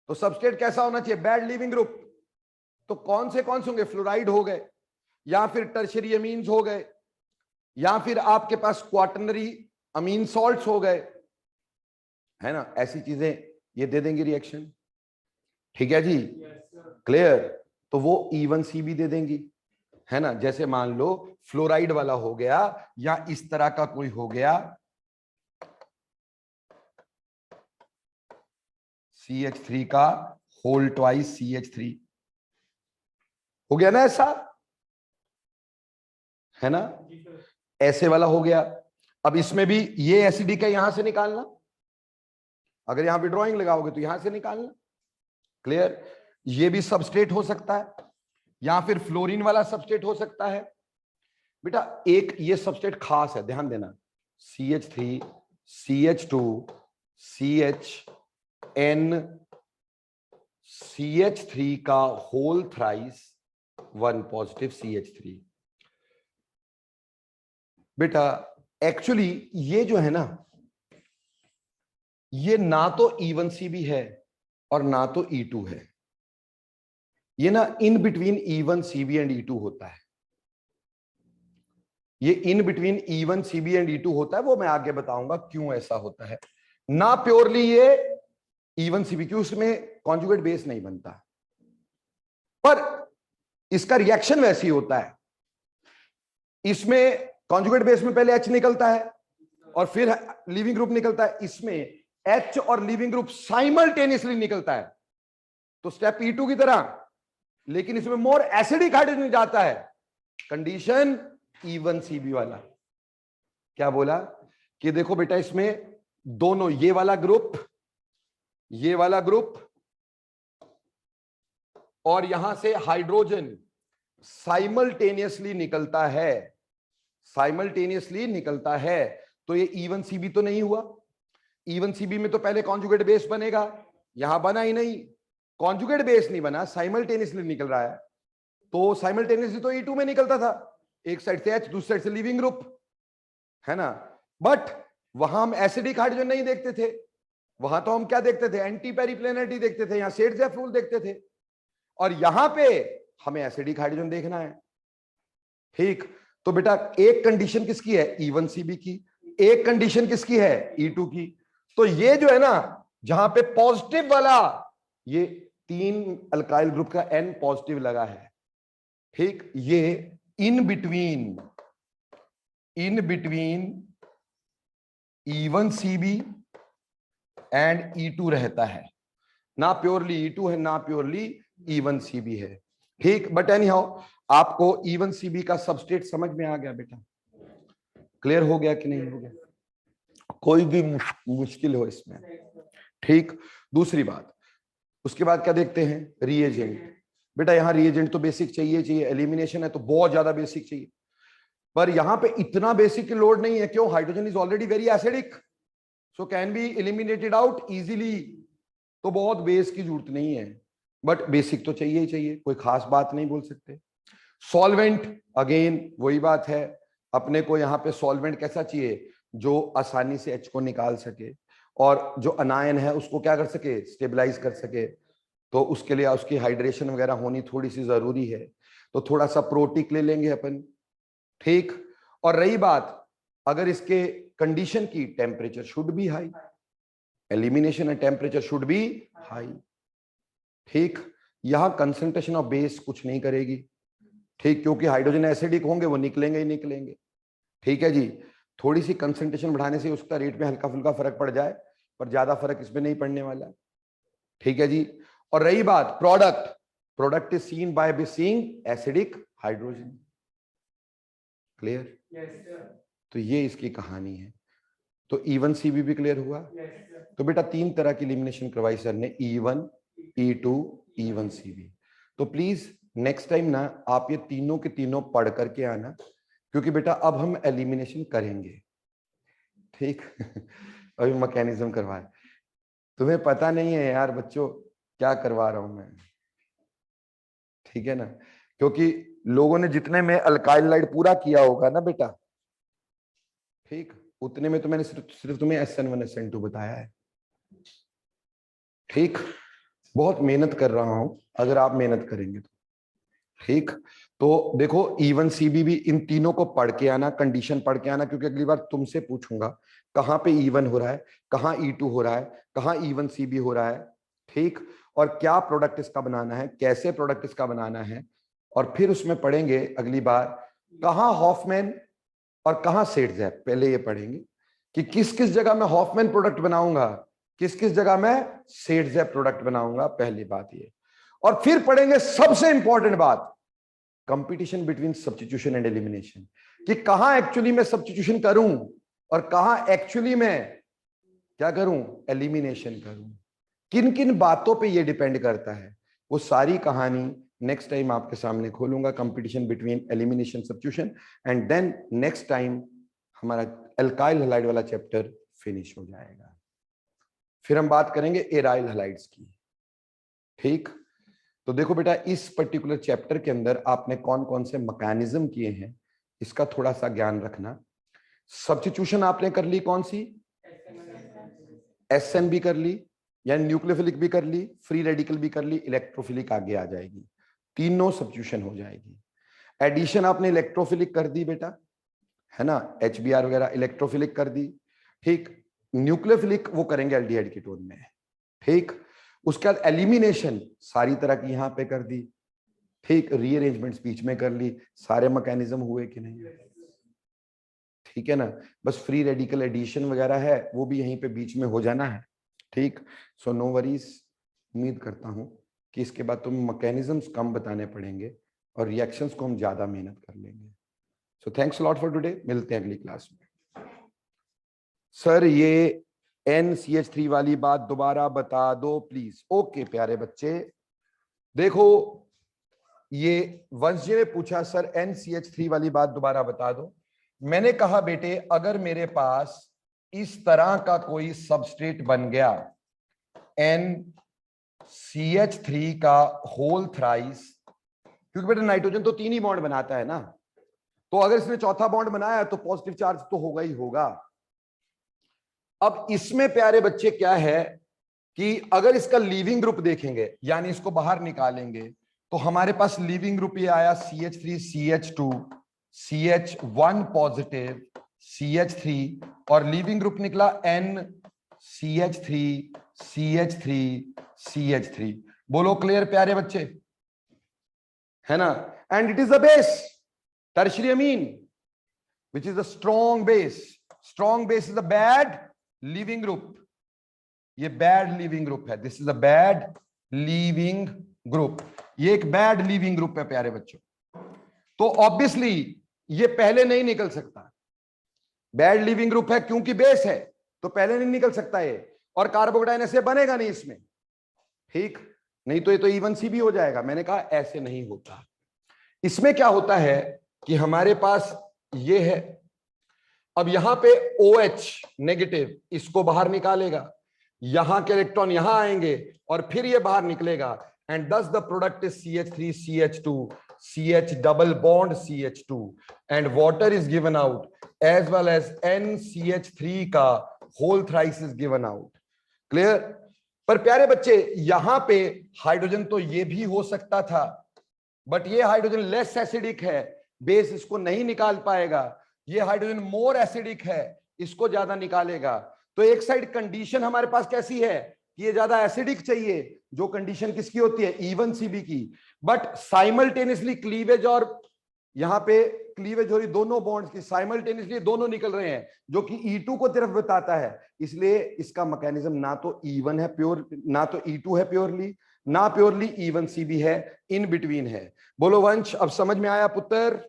तो सबस्ट्रेट कैसा होना चाहिए? Bad leaving group. तो कौन से होंगे? फ्लोराइड हो गए, या फिर टर्शियरी अमीन्स हो गए, या फिर आपके पास क्वाटरनरी अमीन सॉल्ट्स हो गए, है ना? ऐसी चीजें ये दे देंगे रिएक्शन। ठीक है जी, क्लियर? तो वो E1CB दे देंगी, है ना? जैसे मान लो फ्लोराइड वाला हो गया, या इस तरह का कोई हो गया CH3 का होल ट्वाइस CH3 हो गया ना, ऐसा है ना? ऐसे वाला हो गया। अब इसमें भी ये एसिडिक है, यहां से निकालना, अगर यहां पे ड्राइंग लगाओगे तो यहां से निकालना। क्लियर? ये भी सबस्ट्रेट हो सकता है, या फिर फ्लोरीन वाला सबस्ट्रेट हो सकता है। बेटा एक ये सबस्ट्रेट खास है, ध्यान देना, CH3 CH2 CHN CH3 का होल थ्राइस 1 पॉजिटिव CH3। बेटा एक्चुअली ये जो है ना, ये ना तो E1CB है और ना तो E2 है, ये ना in between E1CB and E2 होता है। ये in between E1CB and E2 होता है, वो मैं आगे बताऊंगा क्यों ऐसा होता है। ना प्योरली ये E1CB, क्यों? उसमें कॉन्जुगेट बेस नहीं बनता, पर इसका रिएक्शन वैसे ही होता है। इसमें कॉन्जुगेट बेस में पहले H निकलता है और फिर लीविंग ग्रुप निकलता है, इसमें H और लीविंग ग्रुप साइमल्टेनियसली निकलता है। तो स्टेप E2 की तरह, लेकिन इसमें मोर एसिडिक हाइड्रोजन जाता है। कंडीशन E1CB वाला। क्या बोला कि देखो बेटा, इसमें दोनों ये वाला ग्रुप और यहां से हाइड्रोजन साइमल्टेनियसली निकलता है, तो ये E1CB तो नहीं हुआ। E1CB में तो पहले कॉन्जुगेट बेस बनेगा, यहां बना ही नहीं, कॉन्जुगेट बेस नहीं बना, साइमल्टेनियसली निकल रहा है। तो साइमल्टेनियसली तो E2 में निकलता था, एक साइड से H, दूसरी साइड से लीविंग ग्रुप, है ना? बट वहां हम एसिडिक हाइड्रोजन नहीं देखते थे, वहां तो हम क्या देखते थे? एंटी पेरिप्लेनरिटी देखते थे, यहां सेडसेफ रूल देखते थे, और यहां पे हमें एसिडिक हाइड्रोजन देखना है। ठीक, तो बेटा एक कंडीशन किसकी है? E1CB की। एक कंडीशन किसकी है? E2 की। तो ये जो है ना, जहां पे पॉजिटिव वाला, ये 3 अल्काइल ग्रुप का N पॉजिटिव लगा है, ठीक, ये in between E1CB and E2 रहता है, ना प्योरली E2 है ना प्योरली E1CB है। ठीक, बट एनी हाउ आपको E1CB का सबस्ट्रेट समझ में आ गया बेटा? क्लियर हो गया कि नहीं हो गया? कोई भी मुश्किल हो इसमें? ठीक, दूसरी बात, उसके बाद क्या देखते हैं? रिएजेंट। बेटा यहां रिएजेंट तो बेसिक चाहिए, एलिमिनेशन है तो बहुत ज्यादा बेसिक चाहिए, पर यहां पे इतना बेसिक की लोड नहीं है। क्यों? Hydrogen is already very acidic, so can be eliminated out easily, तो बहुत बेस की जरूरत नहीं है, बट बेसिक तो चाहिए ही चाहिए, कोई खास बात नहीं बोल सकते। सॉल्वेंट, अगेन वही बात है, अपने को यहां पे सॉल्वेंट कैसा चाहिए? जो आसानी से H को निकाल सके और जो अनायन है उसको क्या कर सके, स्टेबलाइज कर सके। तो उसके लिए उसकी हाइड्रेशन वगैरह होनी थोड़ी सी जरूरी है, तो थोड़ा सा प्रोटिक ले लेंगे अपन, ठीक। और रही बात अगर इसके कंडीशन की, temperature should be high, elimination and temperature should be high, ठीक। यहां कंसंट्रेशन ऑफ बेस कुछ नहीं करेगी, ठीक, क्योंकि हाइड्रोजन एसिडिक होंगे, वो निकलेंगे ही निकलेंगे, ठीक है जी। थोड़ी सी कंसंट्रेशन बढ़ाने से उसका रेट में हल्का फुल्का फर्क पड़ जाए, पर ज्यादा फर्क इसमें नहीं पड़ने वाला, ठीक है जी। और रही बात product, product is seen by be seeing acidic hydrogen, clear? तो ये इसकी कहानी है। तो E1 CB भी क्लियर हुआ? तो बेटा 3 तरह की एलिमिनेशन करवाई सर ने, E1, E2, E1 CB। तो प्लीज नेक्स्ट टाइम ना आप ये तीनों के तीनों पढ़ करके आना, क्योंकि बेटा अब हम एलिमिनेशन करेंगे, ठीक। अभी मैकेनिज्म करवाए, तुम्हें पता नहीं है यार बच्चों क्या करवा रहा हूं मैं, ठीक है ना, क्योंकि लोगों ने जितने में अल्काइलाइड पूरा किया होगा ना बेटा, ठीक, उतने में तो मैंने सिर्फ तुम्हें SN1 SN2 बताया है, ठीक। बहुत मेहनत कर रहा हूं, अगर आप मेहनत करेंगे तो, ठीक। तो देखो E1 CB भी इन तीनों को पढ़ के आना, कंडीशन पढ़ के आना, क्योंकि अगली बार तुमसे पूछूंगा कहां पे E1 हो रहा है, कहां E2 हो रहा है, कहां E1 CB हो रहा है, ठीक। और क्या प्रोडक्ट इसका बनाना है, कैसे प्रोडक्ट इसका बनाना है, और फिर उसमें पढ़ेंगे अगली बार कहां हॉफमैन और कहां सेट्ज़ेप। पहले ये पढ़ेंगे कि किस किस जगह मैं हॉफमैन प्रोडक्ट बनाऊंगा, किस किस जगह मैं सेट्ज़ेप प्रोडक्ट बनाऊंगा, पहली बात ये। और फिर पढ़ेंगे सबसे इंपॉर्टेंट बात, competition between substitution and elimination, कि कहां एक्चुअली मैं सब्स्टिट्यूशन करूं और कहां एक्चुअली मैं क्या करूं, एलिमिनेशन करूं। किन किन बातों पे ये डिपेंड करता है, वो सारी कहानी नेक्स्ट टाइम आपके सामने खोलूंगा, competition between elimination substitution, and then next time हमारा एल्काइल हैलाइड वाला चैप्टर फिनिश हो जाएगा। फिर हम बात करेंगे एराइल हैलाइड्स की, ठीक। तो देखो बेटा इस पर्टिकुलर चैप्टर के अंदर आपने कौन कौन से मैकेनिज्म किए हैं इसका थोड़ा सा ज्ञान रखना। सब्स्टिट्यूशन आपने कर ली कौन सी, SN भी कर ली, यानी न्यूक्लियोफिलिक भी कर ली, फ्री रेडिकल भी कर ली, इलेक्ट्रोफिलिक आगे आ जाएगी, तीनों सब्स्टिट्यूशन हो जाएगी। एडिशन आपने इलेक्ट्रोफिलिक कर दी बेटा, है ना, HBr वगैरह इलेक्ट्रोफिलिक कर दी, ठीक। न्यूक्लियोफिलिक वो करेंगे एल्डिहाइड कीटोन में, ठीक। उसके बाद एलिमिनेशन सारी तरह की यहां पे कर दी, ठीक। रीअरेंजमेंट्स बीच में कर ली, सारे मैकेनिज्म हुए कि नहीं, ठीक है ना। बस फ्री रेडिकल एडिशन वगैरह है वो भी यहीं पे बीच में हो जाना है, ठीक। सो नो वरीज, उम्मीद करता हूं कि इसके बाद तुम मैकेनिज्म्स कम बताने पड़ेंगे और रिएक्शंस को हम ज्यादा मेहनत कर लेंगे। So thanks lot for today, मिलते हैं अगली क्लास में। सर ये NCH3 वाली बात दोबारा बता दो प्लीज। ओके प्यारे बच्चे, देखो ये वंश जी ने पूछा सर NCH3 वाली बात दोबारा बता दो। मैंने कहा बेटे अगर मेरे पास इस तरह का कोई सबस्ट्रेट बन गया NCH3 का होल थ्राइस, क्योंकि बेटा नाइट्रोजन तो 3 ही बॉन्ड बनाता है ना, तो अगर इसने चौथा बॉन्ड बनाया तो पॉजिटिव चार्ज तो होगा ही होगा। अब इसमें प्यारे बच्चे क्या है कि अगर इसका लीविंग ग्रुप देखेंगे, यानी इसको बाहर निकालेंगे, तो हमारे पास लीविंग ग्रुप ये आया CH3 CH2 CH1 positive CH3, और लीविंग ग्रुप निकला NCH3 CH3 CH3। बोलो क्लियर प्यारे बच्चे, है ना। And it is the base, tertiary amine which is the strong base. Strong base is the bad leaving group, ये बैड लीविंग ग्रुप है, this is a bad leaving group, ये एक bad leaving group है प्यारे बच्चों। तो obviously ये पहले नहीं निकल सकता, बैड लीविंग ग्रुप है क्योंकि बेस है तो पहले नहीं निकल सकता ये, और कार्बोकेटायन ऐसे बनेगा नहीं इसमें, ठीक। नहीं तो ये तो E1 CB हो जाएगा। मैंने कहा ऐसे नहीं होता। इसमें क्या होता है कि हमारे पास ये है, अब यहां पे OH नेगेटिव इसको बाहर निकालेगा, यहां के इलेक्ट्रॉन यहां आएंगे और फिर ये बाहर निकलेगा। and thus the product is CH3 CH2 CH double bond CH2 and water is given out as well as NCH3 का whole thrice is given out. Clear? पर प्यारे बच्चे यहां पे हाइड्रोजन तो ये भी हो सकता था, बट ये हाइड्रोजन लेस एसिडिक है, बेस इसको नहीं निकाल पाएगा. ये हाइड्रोजन मोर एसिडिक है, इसको ज्यादा निकालेगा. तो एक साइड कंडीशन हमारे पास कैसी है कि ये ज्यादा एसिडिक चाहिए, जो कंडीशन किसकी होती है, E1 CB की. बट साइमल्टेनियसली क्लीवेज और यहां पे क्लीवेज हो रही दोनों बॉन्ड्स की, साइमल्टेनियसली दोनों निकल रहे हैं, जो कि E2 को तरफ बताता है. इसलिए इसका मैकेनिज्म ना तो E1 है प्योर, ना तो E2 है प्योरली, ना प्योरली E1 CB है, इन बिटवीन है. बोलो वंश, अब समझ में आया पुत्र?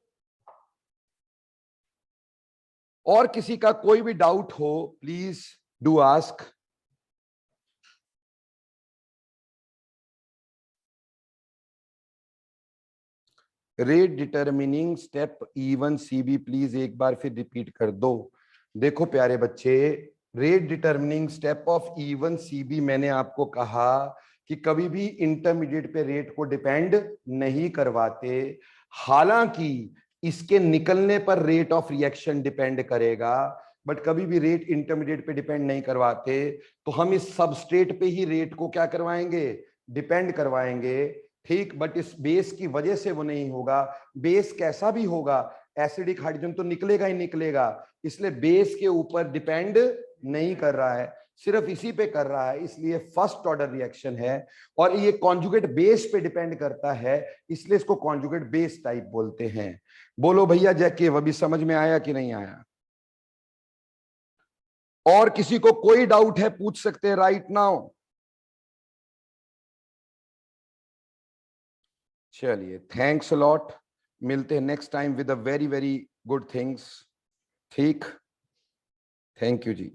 और किसी का कोई भी डाउट हो please do ask. Rate determining step E1 CB please एक बार फिर रिपीट कर दो. देखो प्यारे बच्चे, rate determining step of E1 CB मैंने आपको कहा कि कभी भी इंटरमीडिएट पे रेट को डिपेंड नहीं करवाते. हालांकि इसके निकलने पर रेट ऑफ रिएक्शन डिपेंड करेगा, बट कभी भी रेट इंटरमीडिएट पे डिपेंड नहीं करवाते. तो हम इस सबस्ट्रेट पे ही रेट को क्या करवाएंगे, डिपेंड करवाएंगे. ठीक, बट इस बेस की वजह से वो नहीं होगा. बेस कैसा भी होगा, एसिडिक हाइड्रोजन तो निकलेगा ही निकलेगा, इसलिए बेस के ऊपर डिपेंड नहीं कर रहा है, सिर्फ इसी पे कर रहा है. इसलिए फर्स्ट ऑर्डर रिएक्शन है और ये कॉन्जुगेट बेस पे डिपेंड करता है, इसलिए इसको कॉन्जुगेट बेस टाइप बोलते हैं. बोलो भैया जैके, वो भी समझ में आया कि नहीं आया? और किसी को कोई डाउट है पूछ सकते हैं राइट नाउ. चलिए, थैंक्स अ लॉट. मिलते हैं next time with a very very good things. ठीक, थैंक यू जी.